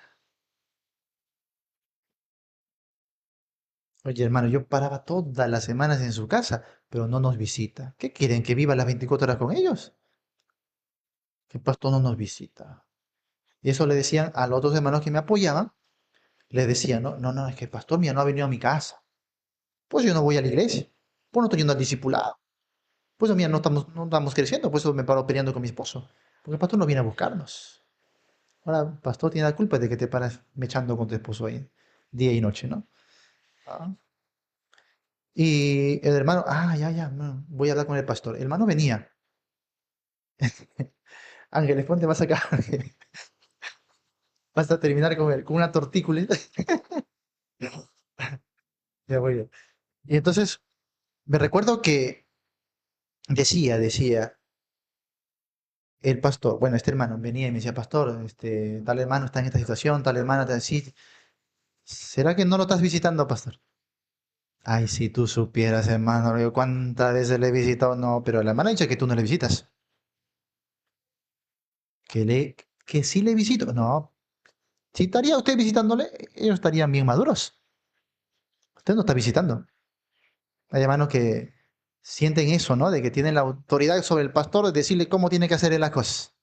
Oye, hermano, yo paraba todas las semanas en su casa, pero no nos visita. ¿Qué quieren? ¿Que viva las 24 horas con ellos? Que el pastor no nos visita. Y eso le decían a los otros hermanos que me apoyaban, les decían, no, no, no, es que el pastor mío no ha venido a mi casa. Pues yo no voy a la iglesia. Pues no estoy yendo al discipulado. Pues mira, no estamos creciendo, pues eso me paro peleando con mi esposo. Porque el pastor no viene a buscarnos. Ahora, el pastor tiene la culpa de que te paras mechando con tu esposo ahí, día y noche, ¿no? Ah. Y el hermano, ya, ya, no, voy a hablar con el pastor. El hermano venía. Ángeles, ponte más acá. Vas a terminar con una tortícula. Ya voy. Y entonces, me recuerdo que decía, el pastor, bueno, este hermano venía y me decía, pastor, tal hermano está en esta situación, tal hermana está así. ¿Será que no lo estás visitando, pastor? Ay, si tú supieras, hermano, yo cuántas veces le he visitado, no, pero la hermana dice que tú no le visitas, que sí le visito, no, si estaría usted visitándole, ellos estarían bien maduros, usted no está visitando. Hay hermanos que sienten eso, ¿no? De que tienen la autoridad sobre el pastor de decirle cómo tiene que hacer él las cosas.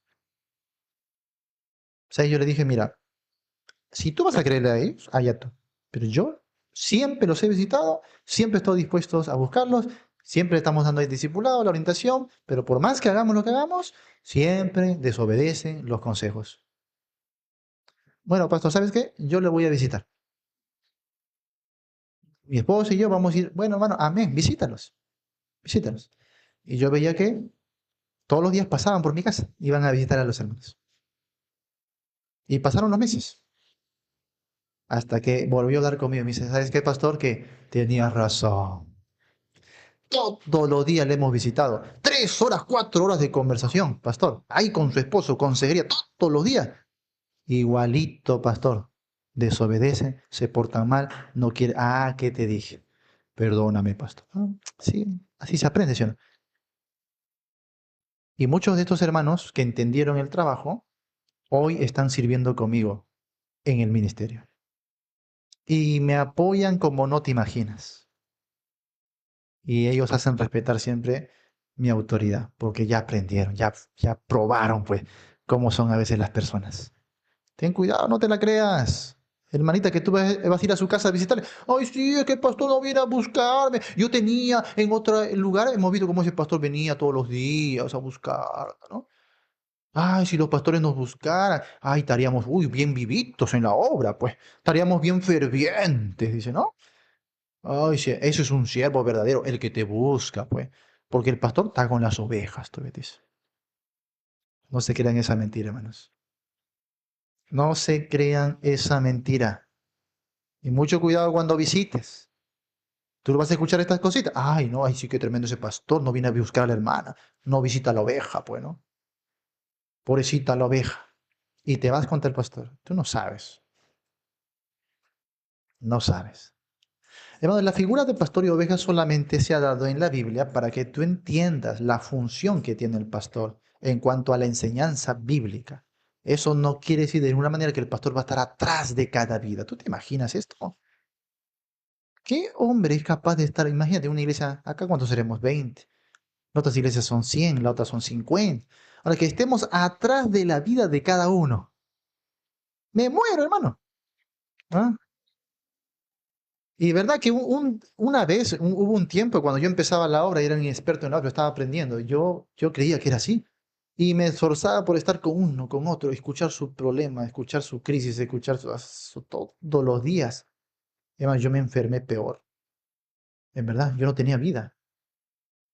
O sea, yo le dije, mira, si tú vas a creerle a ellos, allá tú. Pero yo siempre los he visitado, siempre estoy dispuesto a buscarlos, siempre estamos dando el discipulado, la orientación, pero por más que hagamos lo que hagamos, siempre desobedecen los consejos. Bueno, pastor, ¿sabes qué? Yo le voy a visitar. Mi esposo y yo vamos a ir, bueno, hermano, amén, visítalos. Y yo veía que todos los días pasaban por mi casa, iban a visitar a los hermanos. Y pasaron los meses, hasta que volvió a hablar conmigo. Me dice, ¿sabes qué, pastor? Que tenías razón. Todos los días le hemos visitado. 3 horas, 4 horas de conversación, pastor. Ahí con su esposo, consejería, todos los días. Igualito, pastor. Desobedecen, se portan mal, no quiere. Ah, ¿qué te dije? Perdóname, pastor. Ah, sí, así se aprende, ¿sí o no? Y muchos de estos hermanos que entendieron el trabajo, hoy están sirviendo conmigo en el ministerio. Y me apoyan como no te imaginas. Y ellos hacen respetar siempre mi autoridad, porque ya aprendieron, ya probaron, pues, cómo son a veces las personas. Ten cuidado, no te la creas. Hermanita, que tú vas a ir a su casa a visitarle. Ay, sí, es que el pastor no viene a buscarme. Yo tenía en otro lugar, hemos visto cómo ese pastor venía todos los días a buscar, ¿no? Ay, si los pastores nos buscaran, ay, estaríamos, uy, bien vivitos en la obra, pues. Estaríamos bien fervientes, dice, ¿no? Ay, sí, eso es un siervo verdadero, el que te busca, pues. Porque el pastor está con las ovejas, tú ves. No se crean esa mentira, hermanos. No se crean esa mentira. Y mucho cuidado cuando visites. Tú vas a escuchar estas cositas. Ay, no, ay, sí que tremendo ese pastor. No viene a buscar a la hermana. No visita a la oveja, pues, ¿no? Pobrecita la oveja. Y te vas contra el pastor. Tú no sabes. No sabes. Hermano, la figura de pastor y oveja solamente se ha dado en la Biblia para que tú entiendas la función que tiene el pastor en cuanto a la enseñanza bíblica. Eso no quiere decir de ninguna manera que el pastor va a estar atrás de cada vida. ¿Tú te imaginas esto? ¿Qué hombre es capaz de estar? Imagínate una iglesia, acá cuántos seremos, 20. En otras iglesias son 100, la otra son 50. Ahora que estemos atrás de la vida de cada uno. Me muero, hermano. ¿Ah? Y verdad que una vez, hubo un tiempo cuando yo empezaba la obra y era un experto en la obra, estaba aprendiendo. Yo creía que era así. Y me esforzaba por estar con uno, con otro, escuchar su problema, escuchar su crisis, escuchar todos los días. Y además, yo me enfermé peor. En verdad, yo no tenía vida.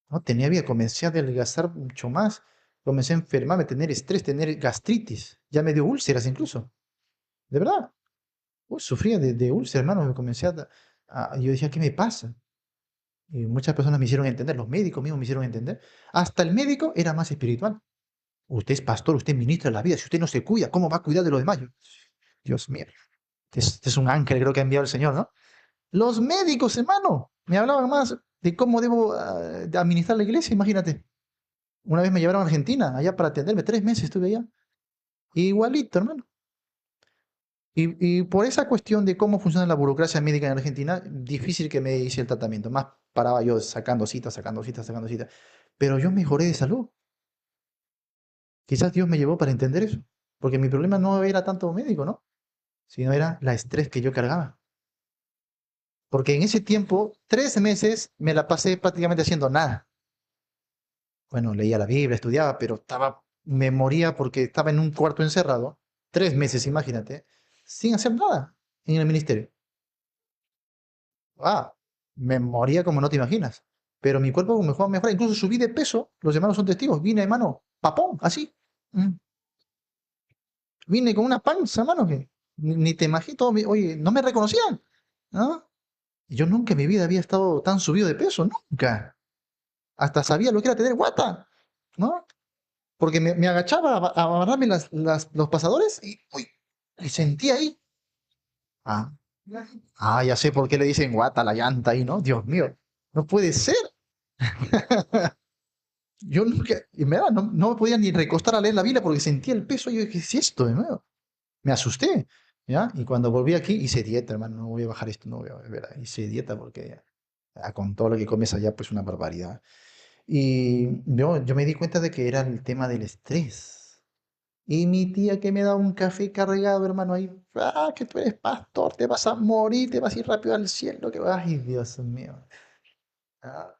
No tenía vida. Comencé a adelgazar mucho más. Comencé a enfermarme, tener estrés, tener gastritis. Ya me dio úlceras incluso. De verdad. Uy, sufría de úlceras, hermano. Me comencé yo decía, ¿qué me pasa? Y muchas personas me hicieron entender, los médicos mismos me hicieron entender. Hasta el médico era más espiritual. Usted es pastor, usted ministra la vida. Si usted no se cuida, ¿cómo va a cuidar de los demás? Dios mío, este es un ángel, creo que ha enviado el Señor, ¿no? Los médicos, hermano, me hablaban más de cómo debo de administrar la iglesia, imagínate. Una vez me llevaron a Argentina, allá para atenderme, 3 meses estuve allá. Igualito, hermano. Y por esa cuestión de cómo funciona la burocracia médica en Argentina, difícil que me hice el tratamiento. Más paraba yo sacando citas, sacando citas, sacando citas. Pero yo mejoré de salud. Quizás Dios me llevó para entender eso. Porque mi problema no era tanto médico, ¿no? Sino era la estrés que yo cargaba. Porque en ese tiempo, 3 meses, me la pasé prácticamente haciendo nada. Bueno, leía la Biblia, estudiaba, pero me moría porque estaba en un cuarto encerrado. 3 meses, imagínate, sin hacer nada en el ministerio. Ah, me moría como no te imaginas. Pero mi cuerpo mejor, mejor, incluso subí de peso. Los hermanos son testigos. Vine, hermano, papón, así. Mm. Vine con una panza, hermano, que ni te imaginas. Oye, no me reconocían. ¿No? Yo nunca en mi vida había estado tan subido de peso, nunca. Hasta sabía lo que era tener guata, ¿no? Porque me agachaba a agarrarme los pasadores y, uy, y sentía ahí. Ah, ya sé por qué le dicen guata a la llanta ahí, ¿no? Dios mío, no puede ser. Yo nunca, y me no me podía ni recostar a leer la Biblia porque sentía el peso. Y yo dije, ¿qué es esto de nuevo? Me asusté, ¿ya? Y cuando volví aquí hice dieta, hermano, no voy a bajar esto, no voy a beber. Hice dieta porque con todo lo que comes allá, pues una barbaridad. Y yo me di cuenta de que era el tema del estrés. Y mi tía que me da un café cargado, hermano, ahí, que tú eres pastor, te vas a morir, te vas a ir rápido al cielo, que vas, ay, Dios mío.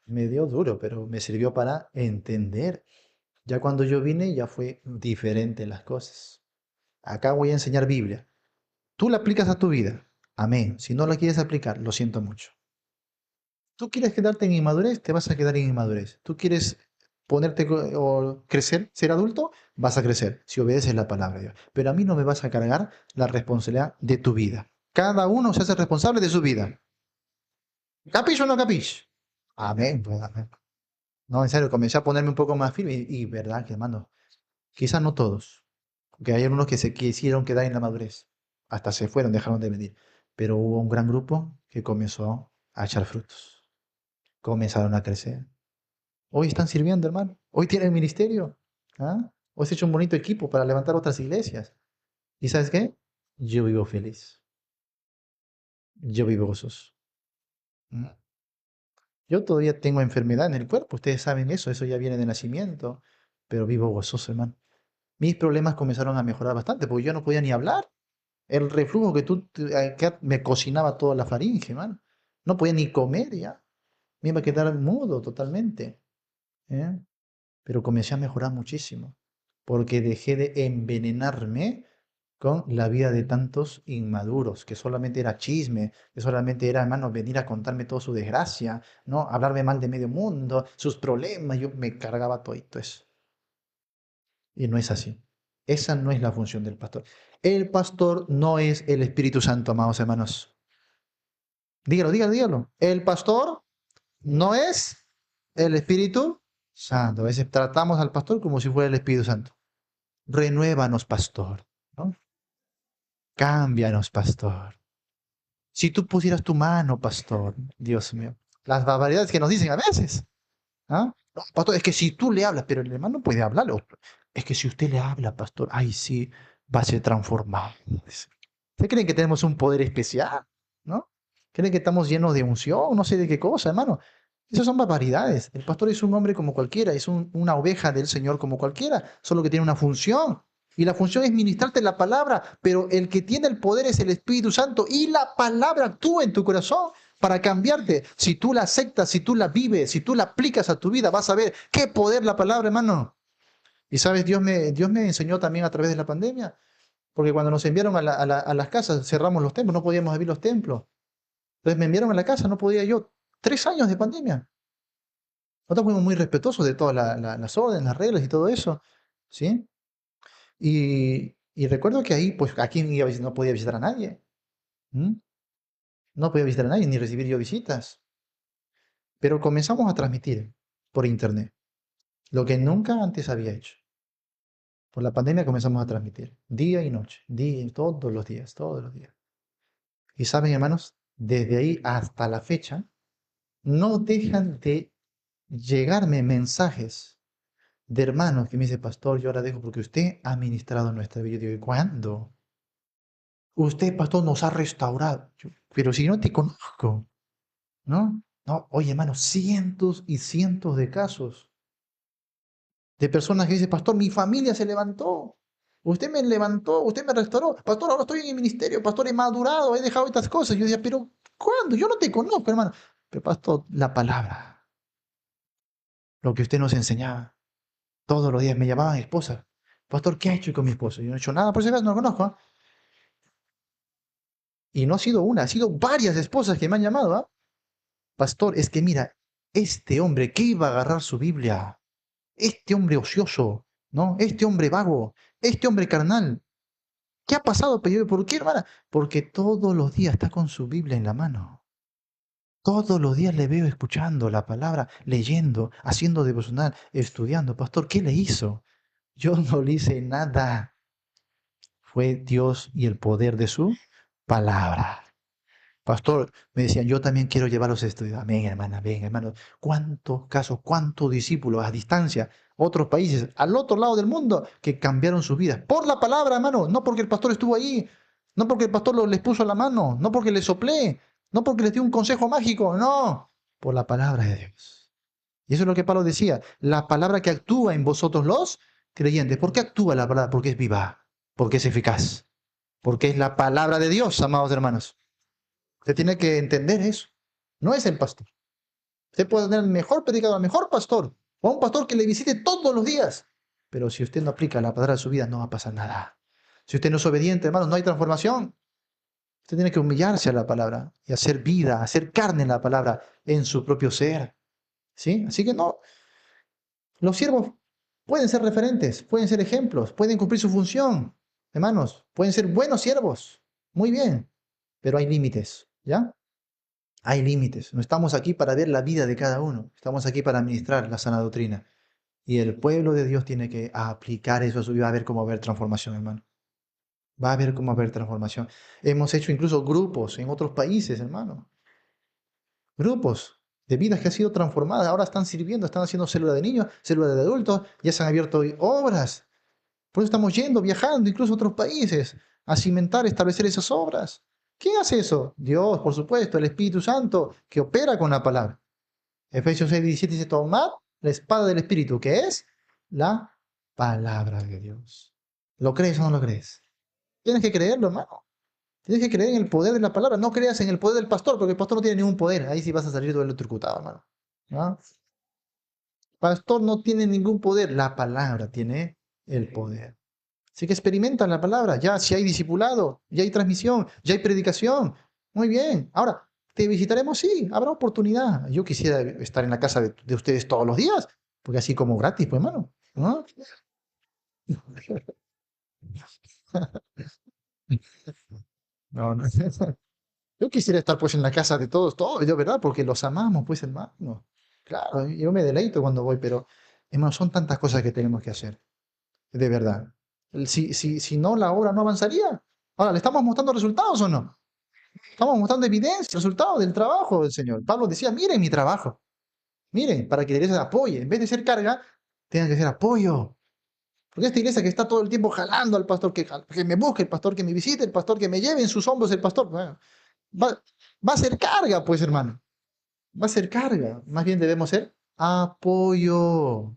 Me dio duro, pero me sirvió para entender. Ya cuando yo vine, ya fue diferente las cosas. Acá voy a enseñar Biblia. Tú la aplicas a tu vida. Amén. Si no la quieres aplicar, lo siento mucho. Tú quieres quedarte en inmadurez, te vas a quedar en inmadurez. Tú quieres ponerte o crecer, ser adulto, vas a crecer si obedeces la palabra de Dios. Pero a mí no me vas a cargar la responsabilidad de tu vida. Cada uno se hace responsable de su vida. ¿Capish o no capish? Amén, pues, amén. No, en serio, comencé a ponerme un poco más firme y verdad que, hermano, quizás no todos, porque hay algunos que se quisieron quedar en la madurez, hasta se fueron, dejaron de venir, pero hubo un gran grupo que comenzó a echar frutos, comenzaron a crecer. Hoy están sirviendo, hermano, hoy tienen ministerio, ¿ah? Hoy se ha hecho un bonito equipo para levantar otras iglesias. ¿Y sabes qué? Yo vivo feliz, yo vivo gozoso. ¿Mm? Yo todavía tengo enfermedad en el cuerpo, ustedes saben eso ya viene de nacimiento, pero vivo gozoso, hermano. Mis problemas comenzaron a mejorar bastante, porque yo no podía ni hablar. El reflujo que me cocinaba toda la faringe, man. No podía ni comer ya. Me iba a quedar mudo totalmente. ¿Eh? Pero comencé a mejorar muchísimo, porque dejé de envenenarme con la vida de tantos inmaduros, que solamente era chisme, que solamente era, hermano, venir a contarme toda su desgracia, ¿no? Hablarme mal de medio mundo, sus problemas, yo me cargaba todo eso. Y no es así. Esa no es la función del pastor. El pastor no es el Espíritu Santo, amados hermanos. Dígalo, dígalo, dígalo. El pastor no es el Espíritu Santo. A veces tratamos al pastor como si fuera el Espíritu Santo. Renuévanos, pastor, ¿no? Cámbianos, pastor. Si tú pusieras tu mano, pastor, Dios mío. Las barbaridades que nos dicen a veces. ¿Ah? No, pastor, es que si tú le hablas, pero el hermano no puede hablarle. Es que si usted le habla, pastor, ay, sí, va a ser transformado. ¿Ustedes creen que tenemos un poder especial? ¿No? ¿Creen que estamos llenos de unción? No sé de qué cosa, hermano. Esas son barbaridades. El pastor es un hombre como cualquiera, es una oveja del Señor como cualquiera, solo que tiene una función. Y la función es ministrarte la palabra, pero el que tiene el poder es el Espíritu Santo y la palabra actúa en tu corazón para cambiarte. Si tú la aceptas, si tú la vives, si tú la aplicas a tu vida, vas a ver qué poder la palabra, hermano. Y sabes, Dios me enseñó también a través de la pandemia, porque cuando nos enviaron a las casas, cerramos los templos, no podíamos abrir los templos. Entonces me enviaron a la casa, no podía yo. 3 años de pandemia. Nosotros fuimos muy respetuosos de todas las órdenes, las reglas y todo eso, ¿sí? Y recuerdo que ahí, pues aquí no podía visitar a nadie. ¿Mm? No podía visitar a nadie, ni recibir yo visitas. Pero comenzamos a transmitir por internet, lo que nunca antes había hecho. Por la pandemia comenzamos a transmitir, día y noche, todos los días, todos los días. Y saben, hermanos, desde ahí hasta la fecha, no dejan de llegarme mensajes de hermanos que me dicen, pastor, yo ahora dejo porque usted ha ministrado nuestra vida. Yo digo, ¿cuándo? Usted, pastor, nos ha restaurado. Pero si no te conozco, ¿no? No, oye, hermano, cientos y cientos de casos de personas que dicen, pastor, mi familia se levantó. Usted me levantó, usted me restauró. Pastor, ahora estoy en el ministerio. Pastor, he madurado, he dejado estas cosas. Yo decía, pero ¿cuándo? Yo no te conozco, hermano. Pero, pastor, la palabra, lo que usted nos enseñaba. Todos los días me llamaban esposa. Pastor, ¿qué ha hecho con mi esposo? Yo no he hecho nada, por si acaso no lo conozco. ¿Ah? Y no ha sido una, ha sido varias esposas que me han llamado. ¿Ah? Pastor, es que mira, este hombre que iba a agarrar su Biblia, este hombre ocioso, ¿no? Este hombre vago, este hombre carnal. ¿Qué ha pasado? ¿Por qué, hermana? Porque todos los días está con su Biblia en la mano. Todos los días le veo escuchando la palabra, leyendo, haciendo devocional, estudiando. Pastor, ¿qué le hizo? Yo no le hice nada. Fue Dios y el poder de su palabra. Pastor, me decían, yo también quiero llevar los estudios. Amén, hermana, amén, hermano. ¿Cuántos casos, cuántos discípulos a distancia, otros países, al otro lado del mundo, que cambiaron sus vidas? Por la palabra, hermano, no porque el pastor estuvo ahí, no porque el pastor les puso la mano, no porque les soplé, no porque les dio un consejo mágico, no, por la palabra de Dios. Y eso es lo que Pablo decía, la palabra que actúa en vosotros los creyentes. ¿Por qué actúa la palabra? Porque es viva, porque es eficaz, porque es la palabra de Dios, amados hermanos. Usted tiene que entender eso. No es el pastor. Usted puede tener el mejor predicador, el mejor pastor, o un pastor que le visite todos los días. Pero si usted no aplica la palabra a su vida, no va a pasar nada. Si usted no es obediente, hermano, no hay transformación. Usted tiene que humillarse a la palabra y hacer vida, hacer carne en la palabra, en su propio ser. ¿Sí? Así que no, los siervos pueden ser referentes, pueden ser ejemplos, pueden cumplir su función. Hermanos, pueden ser buenos siervos. Muy bien. Pero hay límites, ¿ya? Hay límites. No estamos aquí para ver la vida de cada uno. Estamos aquí para administrar la sana doctrina. Y el pueblo de Dios tiene que aplicar eso a su vida. Va a ver cómo va a haber transformación, hermano. Va a ver cómo va a haber transformación. Hemos hecho incluso grupos en otros países, hermano. Grupos de vidas que han sido transformadas. Ahora están sirviendo, están haciendo célula de niños, célula de adultos. Ya se han abierto hoy obras. Por eso estamos yendo, viajando, incluso a otros países, a cimentar, establecer esas obras. ¿Quién hace eso? Dios, por supuesto, el Espíritu Santo, que opera con la palabra. Efesios 6:17 dice, tomad la espada del Espíritu, que es la palabra de Dios. ¿Lo crees o no lo crees? Tienes que creerlo, hermano. Tienes que creer en el poder de la palabra. No creas en el poder del pastor, porque el pastor no tiene ningún poder. Ahí sí vas a salir todo electrocutado, hermano. ¿No? El pastor no tiene ningún poder. La palabra tiene el poder. Así que experimenta la palabra. Ya, si hay discipulado, ya hay transmisión, ya hay predicación. Muy bien. Ahora, ¿te visitaremos? Sí, habrá oportunidad. Yo quisiera estar en la casa de ustedes todos los días, porque así como gratis, pues, hermano. ¿No? No, no. Yo quisiera estar pues en la casa de todos, yo, ¿verdad? Porque los amamos, pues, hermano. Claro, yo me deleito cuando voy, pero, hermano, son tantas cosas que tenemos que hacer, de verdad. Si no, la obra no avanzaría. Ahora, ¿le estamos mostrando resultados o no? Estamos mostrando evidencia, resultados del trabajo del Señor. Pablo decía, miren mi trabajo, miren, para que la iglesia apoye. En vez de ser carga, tenga que ser apoyo. Porque esta iglesia que está todo el tiempo jalando al pastor, que me busque, el pastor que me visite, el pastor que me lleve en sus hombros, el pastor, bueno, va, va a ser carga, pues hermano. Va a ser carga. Más bien debemos ser apoyo,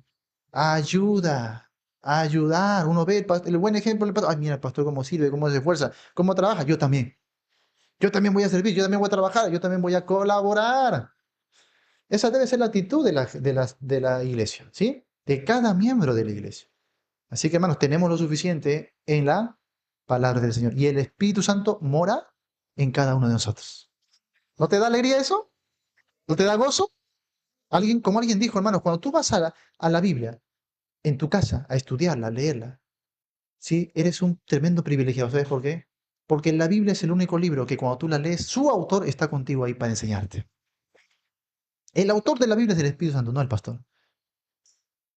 ayuda, ayudar. Uno ve el buen ejemplo del pastor. Ay, mira el pastor cómo sirve, cómo se esfuerza, cómo trabaja. Yo también. Yo también voy a servir, yo también voy a trabajar, yo también voy a colaborar. Esa debe ser la actitud de la iglesia, ¿sí? De cada miembro de la iglesia. Así que, hermanos, tenemos lo suficiente en la palabra del Señor. Y el Espíritu Santo mora en cada uno de nosotros. ¿No te da alegría eso? ¿No te da gozo? Como alguien dijo, hermanos, cuando tú vas a la Biblia en tu casa a estudiarla, a leerla, sí, eres un tremendo privilegiado. ¿Sabes por qué? Porque la Biblia es el único libro que cuando tú la lees, su autor está contigo ahí para enseñarte. El autor de la Biblia es el Espíritu Santo, no el pastor.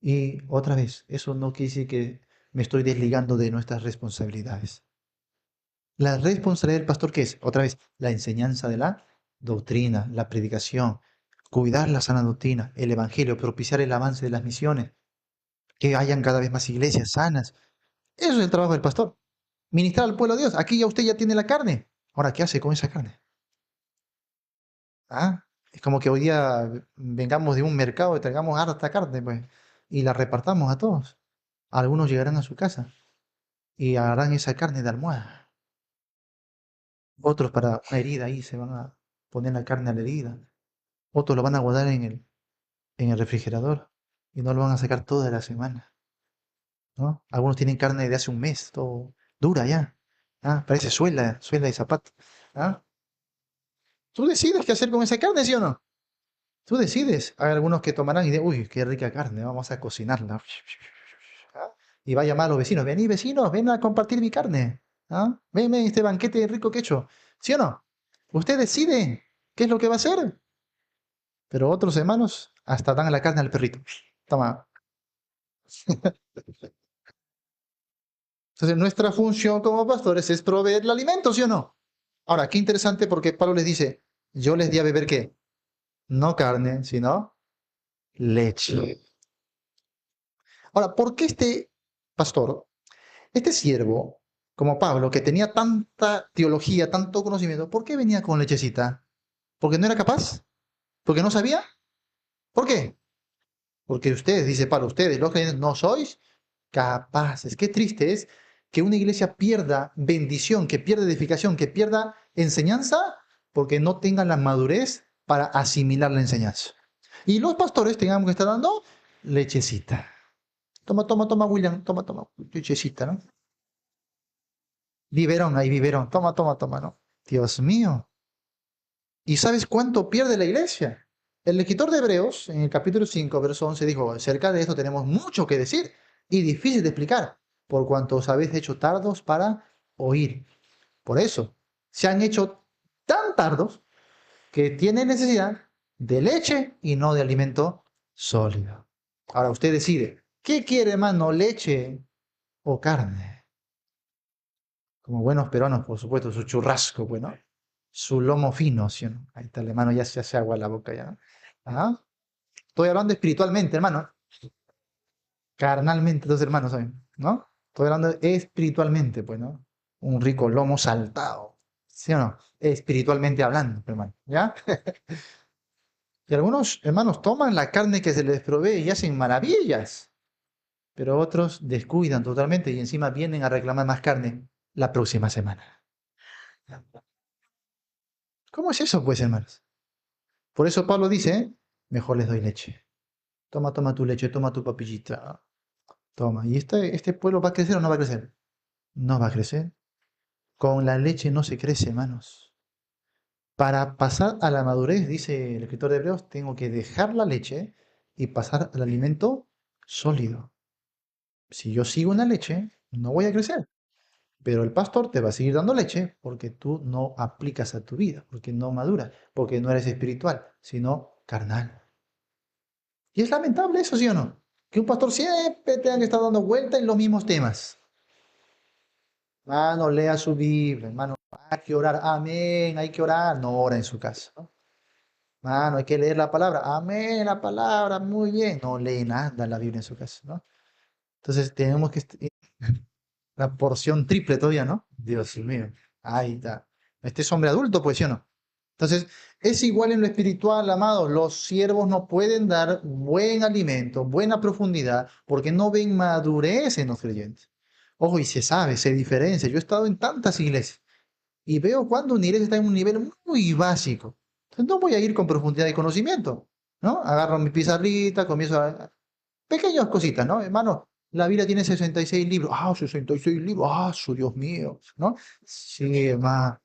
Y otra vez, eso no quiere decir que me estoy desligando de nuestras responsabilidades. La responsabilidad del pastor, ¿qué es? Otra vez, la enseñanza de la doctrina, la predicación, cuidar la sana doctrina, el evangelio, propiciar el avance de las misiones, que hayan cada vez más iglesias sanas. Eso es el trabajo del pastor. Ministrar al pueblo de Dios. Aquí ya usted ya tiene la carne. Ahora, ¿qué hace con esa carne? ¿Ah? Es como que hoy día vengamos de un mercado y traigamos harta carne, pues, y la repartamos a todos. Algunos llegarán a su casa y harán esa carne de almohada. Otros para una herida ahí se van a poner la carne a la herida. Otros lo van a guardar en el refrigerador y no lo van a sacar toda la semana, ¿no? Algunos tienen carne de hace un mes, todo dura ya. ¿Ah? Parece suela de zapato. ¿Ah? Tú decides qué hacer con esa carne, ¿sí o no? Tú decides. Hay algunos que tomarán y dirán, uy, qué rica carne, vamos a cocinarla. ¿Ah? Y va a llamar a los vecinos, vení vecinos, ven a compartir mi carne. ¿Ah? Ven, ven, este banquete rico que he hecho. ¿Sí o no? Usted decide qué es lo que va a hacer. Pero otros hermanos hasta dan la carne al perrito. Toma. Entonces, nuestra función como pastores es proveer el alimento, ¿sí o no? Ahora, qué interesante porque Pablo les dice, yo les di a beber ¿qué? No carne, sino leche. Ahora, ¿por qué este pastor, este siervo, como Pablo, que tenía tanta teología, tanto conocimiento, ¿por qué venía con lechecita? ¿Porque no era capaz? ¿Porque no sabía? ¿Por qué? Porque ustedes, dice Pablo, ustedes, los creyentes, no sois capaces. Qué triste es que una iglesia pierda bendición, que pierda edificación, que pierda enseñanza, porque no tengan la madurez para asimilar la enseñanza. Y los pastores tengamos que estar dando lechecita. Toma, toma, toma, William, toma, toma, lechecita, ¿no? Biberón, ahí biberón, toma, toma, toma, ¿no? Dios mío. ¿Y sabes cuánto pierde la iglesia? El escritor de Hebreos, en el capítulo 5, verso 11, dijo, acerca de esto tenemos mucho que decir y difícil de explicar, por cuanto os habéis hecho tardos para oír. Por eso, se han hecho tan tardos que tienen necesidad de leche y no de alimento sólido. Ahora usted decide, ¿qué quiere, hermano, leche o carne? Como buenos peruanos, por supuesto, su churrasco, bueno, su lomo fino, ¿sí o no? Ahí está el hermano, ya se hace agua en la boca ya, ¿no? Ajá. Estoy hablando espiritualmente, hermano. Carnalmente, dos hermanos, ¿saben? ¿No? Estoy hablando espiritualmente, pues, ¿no? Un rico lomo saltado, ¿sí o no? Espiritualmente hablando, hermano, ¿ya? Y algunos hermanos toman la carne que se les provee y hacen maravillas, pero otros descuidan totalmente y encima vienen a reclamar más carne la próxima semana. ¿Cómo es eso, pues, hermanos? Por eso Pablo dice, mejor les doy leche. Toma, toma tu leche, toma tu papillita. Toma. ¿Y este pueblo va a crecer o no va a crecer? No va a crecer. Con la leche no se crece, hermanos. Para pasar a la madurez, dice el escritor de Hebreos, tengo que dejar la leche y pasar al alimento sólido. Si yo sigo en la leche, no voy a crecer. Pero el pastor te va a seguir dando leche porque tú no aplicas a tu vida, porque no maduras, porque no eres espiritual, sino carnal. Y es lamentable eso, ¿sí o no? Que un pastor siempre tenga que estar dando vuelta en los mismos temas. Hermano, lea su Biblia, hermano, hay que orar, amén, hay que orar, no ora en su casa, ¿no? Mano, hay que leer la palabra, amén, la palabra, muy bien, no lee nada la Biblia en su casa, ¿no? Entonces tenemos que, la porción triple todavía, ¿no? Dios mío, ahí está. Este es hombre adulto, pues, ¿sí o no? Entonces, es igual en lo espiritual, amados. Los siervos no pueden dar buen alimento, buena profundidad, porque no ven madurez en los creyentes. Ojo, y se sabe, se diferencia. Yo he estado en tantas iglesias y veo cuando una iglesia está en un nivel muy básico. Entonces, no voy a ir con profundidad de conocimiento, ¿no? Agarro mi pizarrita, comienzo a... Pequeñas cositas, ¿no? Hermano, la Biblia tiene 66 libros. Ah, 66 libros. Ah, su Dios mío, ¿no? Sí, hermano.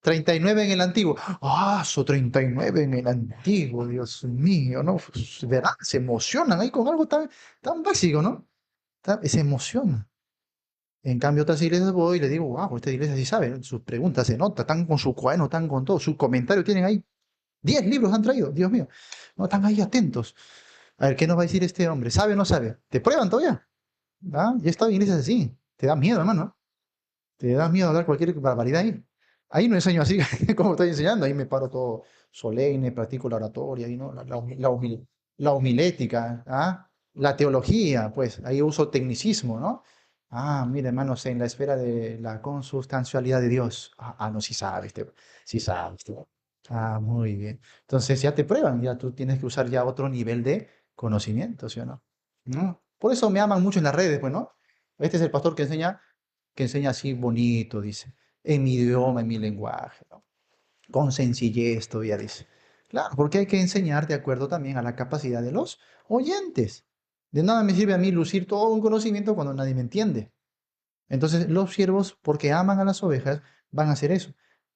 39 en el antiguo. Ah, su 39 en el antiguo, Dios mío, ¿no? Pues, ¿verdad? Se emocionan ahí con algo tan básico, ¿no? Se emocionan. En cambio, otras iglesias voy y le digo, wow, esta iglesia sí sabe, ¿no? Sus preguntas se nota, están con su cuaderno, están con todo, sus comentarios tienen ahí 10 libros han traído, Dios mío. No están ahí atentos. A ver, ¿qué nos va a decir este hombre? ¿Sabe o no sabe? ¿Te prueban todavía? ¿Ah? Y esta iglesia es así. Te da miedo, hermano. Te da miedo hablar cualquier barbaridad ahí. Ahí no enseño así como estoy enseñando. Ahí me paro todo solemne, practico la oratoria, ahí, ¿no? La homilética, ¿ah? La teología, pues. Ahí uso tecnicismo, ¿no? Ah, mire, hermanos, en la esfera de la consustancialidad de Dios. No, sí sabes, sí sabes. Ah, muy bien. Entonces ya te prueban, ya tú tienes que usar ya otro nivel de conocimiento, ¿sí o no? ¿No? Por eso me aman mucho en las redes, pues, ¿no? Este es el pastor que enseña así bonito, dice, en mi idioma, en mi lenguaje, ¿no? Con sencillez todavía dice. Claro, porque hay que enseñar de acuerdo también a la capacidad de los oyentes. De nada me sirve a mí lucir todo un conocimiento cuando nadie me entiende. Entonces, los siervos, porque aman a las ovejas, van a hacer eso.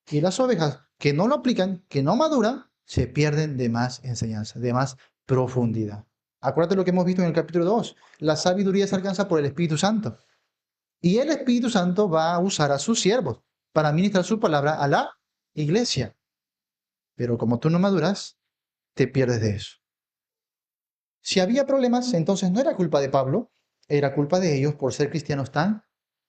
Y las ovejas que no lo aplican, que no maduran, se pierden de más enseñanza, de más profundidad. Acuérdate lo que hemos visto en el capítulo 2. La sabiduría se alcanza por el Espíritu Santo. Y el Espíritu Santo va a usar a sus siervos para ministrar su palabra a la iglesia. Pero como tú no maduras, te pierdes de eso. Si había problemas, entonces no era culpa de Pablo, era culpa de ellos por ser cristianos tan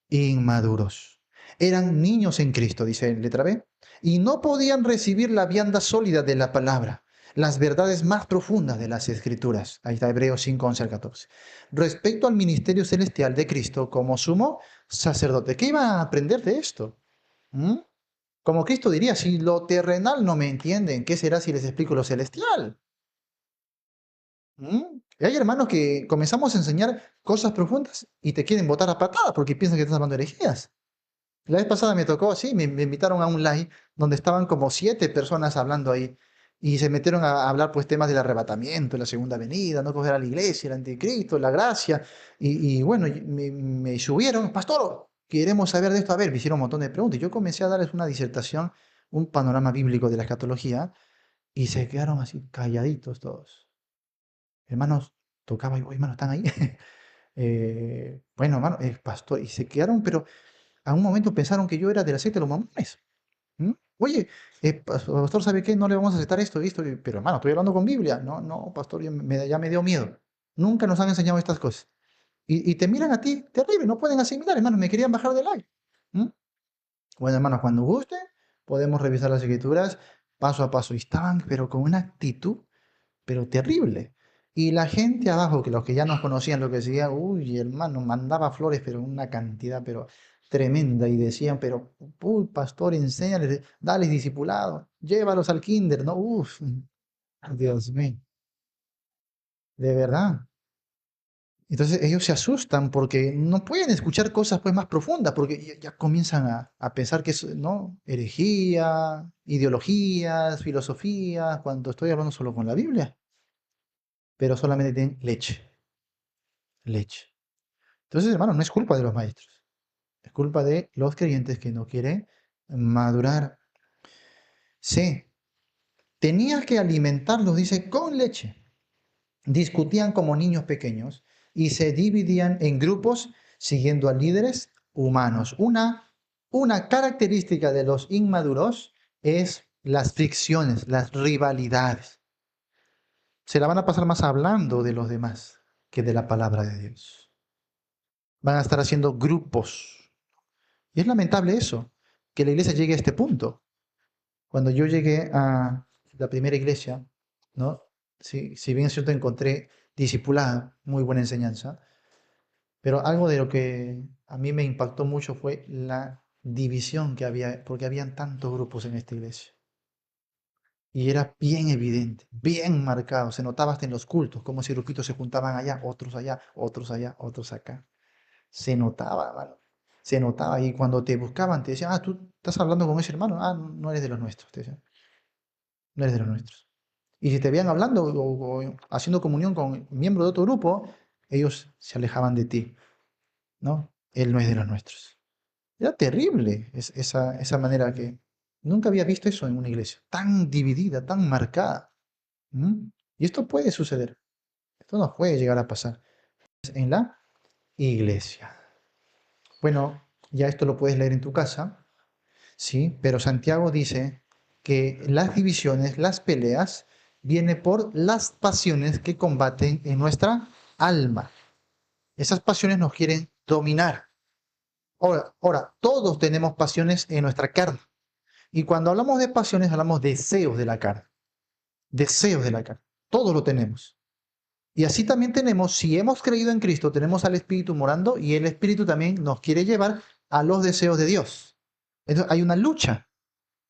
inmaduros. Eran niños en Cristo, dice letra B, y no podían recibir la vianda sólida de la palabra, las verdades más profundas de las Escrituras. Ahí está Hebreos 5, 11 al 14. Respecto al ministerio celestial de Cristo como sumo sacerdote, ¿qué iban a aprender de esto? ¿Mm? Como Cristo diría, si lo terrenal no me entienden, ¿qué será si les explico lo celestial? Y hay hermanos que comenzamos a enseñar cosas profundas y te quieren botar a patadas porque piensan que estás hablando herejías. La vez pasada me tocó así, me invitaron a un live donde estaban como 7 personas hablando ahí y se metieron a hablar pues temas del arrebatamiento, la segunda venida, no coger a la iglesia, el anticristo, la gracia y bueno, me subieron, pastor, queremos saber de esto, a ver, me hicieron un montón de preguntas y yo comencé a darles una disertación, un panorama bíblico de la escatología y se quedaron así calladitos todos. Hermanos, tocaba y, hermanos, ¿están ahí? Bueno, hermano, pastor, y se quedaron, pero a un momento pensaron que yo era de la secta de los mamones. Oye, pastor, ¿sabe qué? No le vamos a aceptar esto, pero hermano, estoy hablando con Biblia. No, no, pastor, ya me dio miedo. Nunca nos han enseñado estas cosas. Y te miran a ti, terrible, no pueden asimilar, hermano, me querían bajar del live. ¿Mm? Bueno, hermanos, cuando guste, podemos revisar las escrituras paso a paso. Y estaban, pero con una actitud pero terrible. Y la gente abajo, que los que ya nos conocían, lo que decían, uy, hermano, mandaba flores, pero una cantidad, pero tremenda, y decían, pero, uy, pastor, enséñales, dales discipulado, llévalos al kinder, ¿no? Uf, Dios mío, de verdad. Entonces ellos se asustan porque no pueden escuchar cosas pues más profundas, porque ya comienzan a pensar que es, ¿no? Herejía, ideologías, filosofía, cuando estoy hablando solo con la Biblia, pero solamente tienen leche, leche. Entonces, hermano, no es culpa de los maestros, es culpa de los creyentes que no quieren madurar. Sí, tenía que alimentarlos, dice, con leche. Discutían como niños pequeños y se dividían en grupos siguiendo a líderes humanos. Una característica de los inmaduros es las fricciones, las rivalidades. Se la van a pasar más hablando de los demás que de la palabra de Dios. Van a estar haciendo grupos. Y es lamentable eso, que la iglesia llegue a este punto. Cuando yo llegué a la primera iglesia, ¿no? Si bien es cierto, encontré discipulada, muy buena enseñanza, pero algo de lo que a mí me impactó mucho fue la división que había, porque habían tantos grupos en esta iglesia. Y era bien evidente, bien marcado, se notaba hasta en los cultos, como si grupitos se juntaban allá, otros allá, otros allá, otros acá. Se notaba, hermano. Se notaba. Y cuando te buscaban, te decían, tú estás hablando con ese hermano. No eres de los nuestros. Te decían, no eres de los nuestros. Y si te veían hablando o haciendo comunión con miembros de otro grupo, ellos se alejaban de ti. ¿No? Él no es de los nuestros. Era terrible esa manera que nunca había visto eso en una iglesia. Tan dividida, tan marcada. ¿Mm? Y esto puede suceder. Esto nos puede llegar a pasar en la iglesia. Bueno, ya esto lo puedes leer en tu casa, ¿sí? Pero Santiago dice que las divisiones, las peleas, vienen por las pasiones que combaten en nuestra alma. Esas pasiones nos quieren dominar. Ahora, todos tenemos pasiones en nuestra carne. Y cuando hablamos de pasiones, hablamos de deseos de la carne. Deseos de la carne. Todos lo tenemos. Y así también tenemos, si hemos creído en Cristo, tenemos al Espíritu morando y el Espíritu también nos quiere llevar a los deseos de Dios. Entonces, hay una lucha.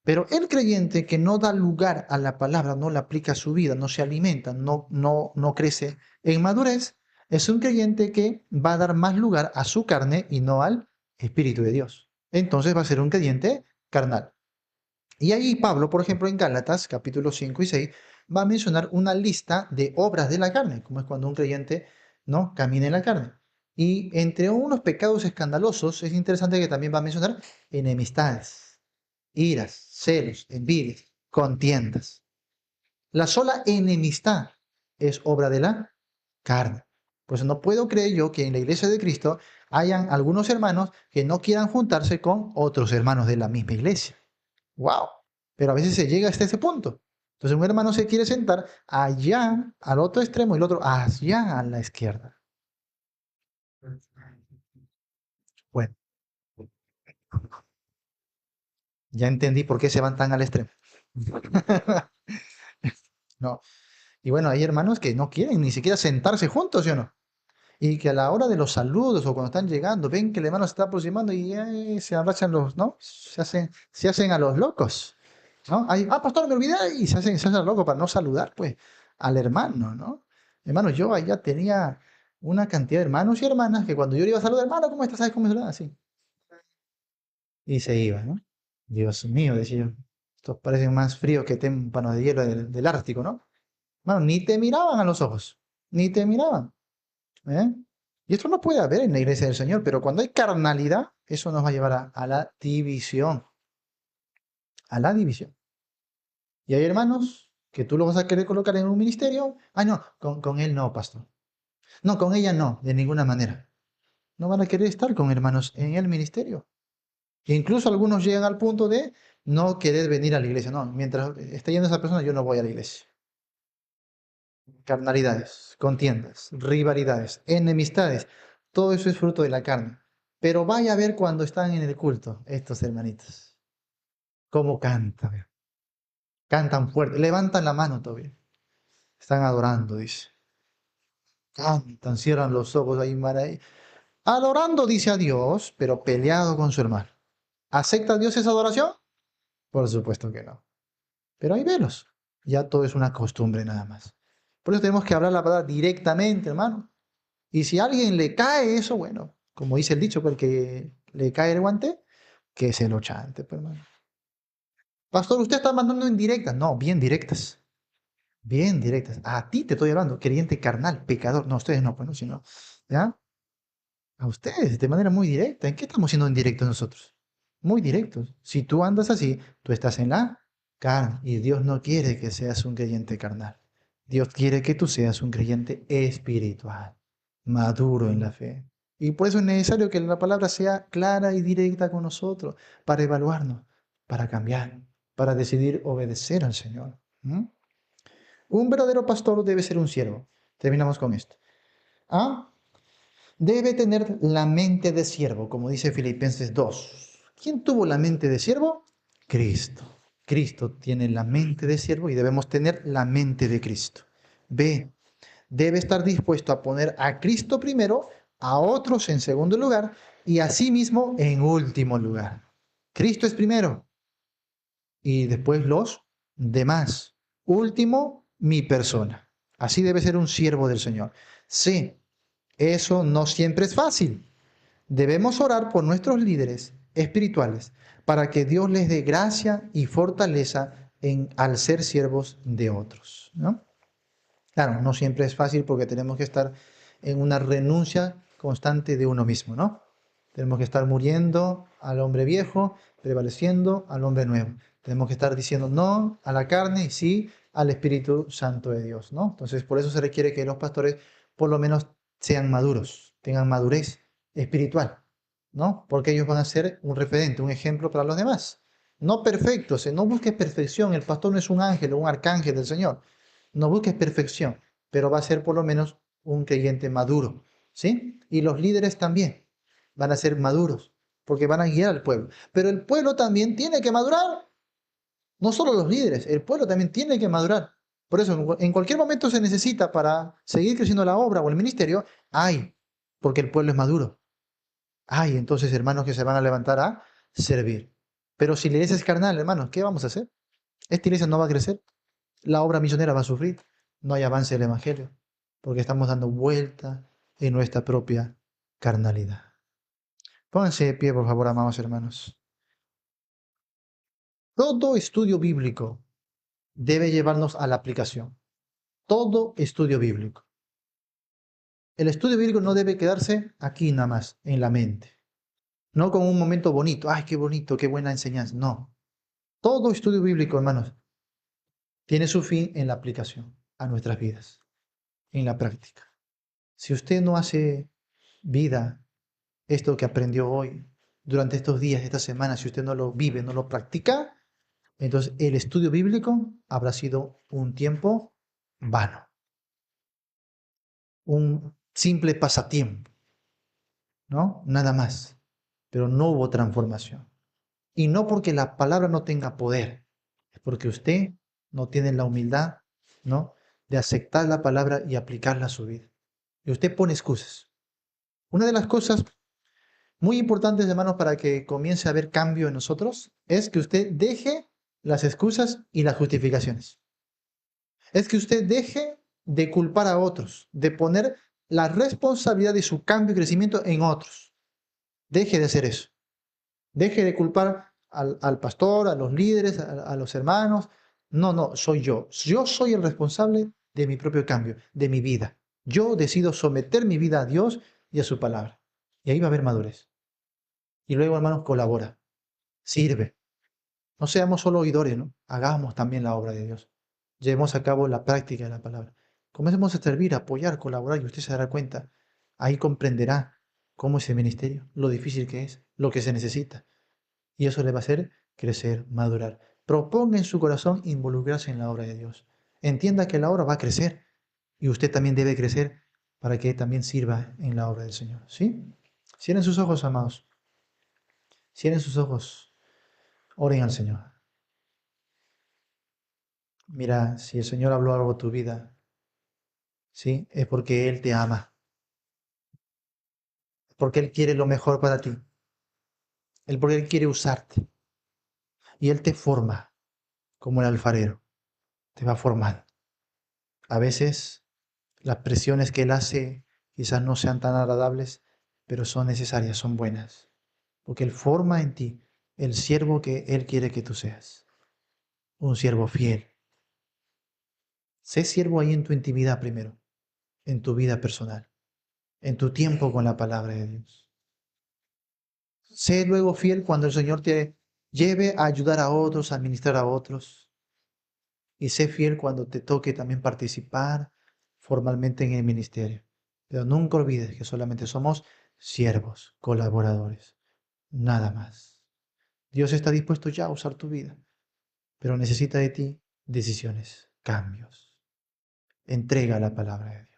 Pero el creyente que no da lugar a la palabra, no la aplica a su vida, no se alimenta, no crece en madurez, es un creyente que va a dar más lugar a su carne y no al Espíritu de Dios. Entonces va a ser un creyente carnal. Y ahí Pablo, por ejemplo, en Gálatas, capítulos 5 y 6, va a mencionar una lista de obras de la carne, como es cuando un creyente no camina en la carne. Y entre unos pecados escandalosos, es interesante que también va a mencionar enemistades, iras, celos, envidias, contiendas. La sola enemistad es obra de la carne. Pues no puedo creer yo que en la iglesia de Cristo hayan algunos hermanos que no quieran juntarse con otros hermanos de la misma iglesia. ¡Wow! Pero a veces se llega hasta ese punto. Entonces un hermano se quiere sentar allá al otro extremo y el otro allá a la izquierda. Bueno, ya entendí por qué se van tan al extremo. No. Y bueno, hay hermanos que no quieren ni siquiera sentarse juntos, ¿sí o no? Y que a la hora de los saludos o cuando están llegando, ven que el hermano se está aproximando y se abrazan los, ¿no? Se hacen a los locos, ¿no? Pastor, me olvidé, y se hacen a los locos para no saludar, pues, al hermano, ¿no? Hermanos, yo allá tenía una cantidad de hermanos y hermanas que cuando yo le iba a saludar, hermano, ¿cómo estás? ¿Sabes cómo se saluda? Así. Y se iba, ¿no? Dios mío, decía yo, estos parecen más fríos que témpanos de hielo del Ártico, ¿no? Hermano, ni te miraban a los ojos, ni te miraban. ¿Eh? Y esto no puede haber en la iglesia del Señor, pero cuando hay carnalidad, eso nos va a llevar a la división, a la división. Y hay hermanos que tú los vas a querer colocar en un ministerio. Ah, no, con él no, pastor. No, con ella no, de ninguna manera. No van a querer estar con hermanos en el ministerio. E incluso algunos llegan al punto de no querer venir a la iglesia. No, mientras esté yendo esa persona, yo no voy a la iglesia. Carnalidades, contiendas, rivalidades, enemistades, todo eso es fruto de la carne. Pero vaya a ver cuando están en el culto, estos hermanitos, cómo cantan, cantan fuerte, levantan la mano todavía, están adorando, dice, cantan, cierran los ojos ahí, adorando, dice a Dios, pero peleado con su hermano. ¿Acepta Dios esa adoración? Por supuesto que no. Pero ahí velos, ya todo es una costumbre nada más. Por eso tenemos que hablar la palabra directamente, hermano. Y si a alguien le cae eso, bueno, como dice el dicho, porque le cae el guante, que se lo chante, pues, hermano. Pastor, usted está mandando indirectas. No, bien directas. Bien directas. A ti te estoy hablando, creyente carnal, pecador. No, ustedes no, pues no, sino, ¿ya? A ustedes, de manera muy directa. ¿En qué estamos siendo indirectos nosotros? Muy directos. Si tú andas así, tú estás en la carne. Y Dios no quiere que seas un creyente carnal. Dios quiere que tú seas un creyente espiritual, maduro en la fe. Y por eso es necesario que la palabra sea clara y directa con nosotros, para evaluarnos, para cambiar, para decidir obedecer al Señor. ¿Mm? Un verdadero pastor debe ser un siervo. Terminamos con esto. ¿Ah? Debe tener la mente de siervo, como dice Filipenses 2. ¿Quién tuvo la mente de siervo? Cristo. Cristo tiene la mente de siervo y debemos tener la mente de Cristo. B. Debe estar dispuesto a poner a Cristo primero, a otros en segundo lugar y a sí mismo en último lugar. Cristo es primero y después los demás. Último, mi persona. Así debe ser un siervo del Señor. C. Eso no siempre es fácil. Debemos orar por nuestros líderes espirituales para que Dios les dé gracia y fortaleza al ser siervos de otros, ¿no? Claro, no siempre es fácil porque tenemos que estar en una renuncia constante de uno mismo, ¿no? Tenemos que estar muriendo al hombre viejo, prevaleciendo al hombre nuevo. Tenemos que estar diciendo no a la carne y sí al Espíritu Santo de Dios, ¿no? Entonces, por eso se requiere que los pastores por lo menos sean maduros, tengan madurez espiritual, ¿no? Porque ellos van a ser un referente, un ejemplo para los demás. No perfectos, no busques perfección. El pastor no es un ángel o un arcángel del Señor. No busques perfección, pero va a ser por lo menos un creyente maduro, ¿sí? Y los líderes también van a ser maduros, porque van a guiar al pueblo. Pero el pueblo también tiene que madurar. No solo los líderes, el pueblo también tiene que madurar. Por eso, en cualquier momento se necesita para seguir creciendo la obra o el ministerio, hay, porque el pueblo es maduro. Hay entonces hermanos que se van a levantar a servir. Pero si la iglesia es carnal, hermanos, ¿qué vamos a hacer? Esta iglesia no va a crecer. La obra misionera va a sufrir, no hay avance del Evangelio, porque estamos dando vuelta en nuestra propia carnalidad. Pónganse de pie, por favor, amados hermanos. Todo estudio bíblico debe llevarnos a la aplicación. Todo estudio bíblico. El estudio bíblico no debe quedarse aquí nada más, en la mente. No como un momento bonito. Ay, qué bonito, qué buena enseñanza. No. Todo estudio bíblico, hermanos, tiene su fin en la aplicación a nuestras vidas, en la práctica. Si usted no hace vida esto que aprendió hoy, durante estos días, esta semana, si usted no lo vive, no lo practica, entonces el estudio bíblico habrá sido un tiempo vano, un simple pasatiempo, ¿no? Nada más. Pero no hubo transformación. Y no porque la palabra no tenga poder, es porque usted no tiene la humildad, ¿no? De aceptar la palabra y aplicarla a su vida. Y usted pone excusas. Una de las cosas muy importantes, hermanos, para que comience a haber cambio en nosotros, es que usted deje las excusas y las justificaciones. Es que usted deje de culpar a otros, de poner la responsabilidad de su cambio y crecimiento en otros. Deje de hacer eso. Deje de culpar al pastor, a los líderes, a los hermanos. No, no, soy yo. Yo soy el responsable de mi propio cambio, de mi vida. Yo decido someter mi vida a Dios y a su palabra. Y ahí va a haber madurez. Y luego, hermanos, colabora, sirve. No seamos solo oidores, ¿no? Hagamos también la obra de Dios. Llevemos a cabo la práctica de la palabra. Comencemos a servir, a apoyar, colaborar y usted se dará cuenta. Ahí comprenderá cómo es el ministerio, lo difícil que es, lo que se necesita. Y eso le va a hacer crecer, madurar. Proponga en su corazón involucrarse en la obra de Dios. Entienda que la obra va a crecer y usted también debe crecer para que también sirva en la obra del Señor. ¿Sí? Cierren sus ojos, amados. Cierren sus ojos. Oren al Señor. Mira, si el Señor habló algo a tu vida, ¿sí? Es porque Él te ama, porque Él quiere lo mejor para ti, porque Él quiere usarte y Él te forma como el alfarero, te va formando. A veces las presiones que Él hace quizás no sean tan agradables, pero son necesarias, son buenas, porque Él forma en ti el siervo que Él quiere que tú seas, un siervo fiel. Sé siervo ahí en tu intimidad primero, en tu vida personal, en tu tiempo con la palabra de Dios. Sé luego fiel cuando el Señor te lleve a ayudar a otros, a administrar a otros. Y sé fiel cuando te toque también participar formalmente en el ministerio. Pero nunca olvides que solamente somos siervos, colaboradores, nada más. Dios está dispuesto ya a usar tu vida, pero necesita de ti decisiones, cambios. Entrega la palabra de Dios.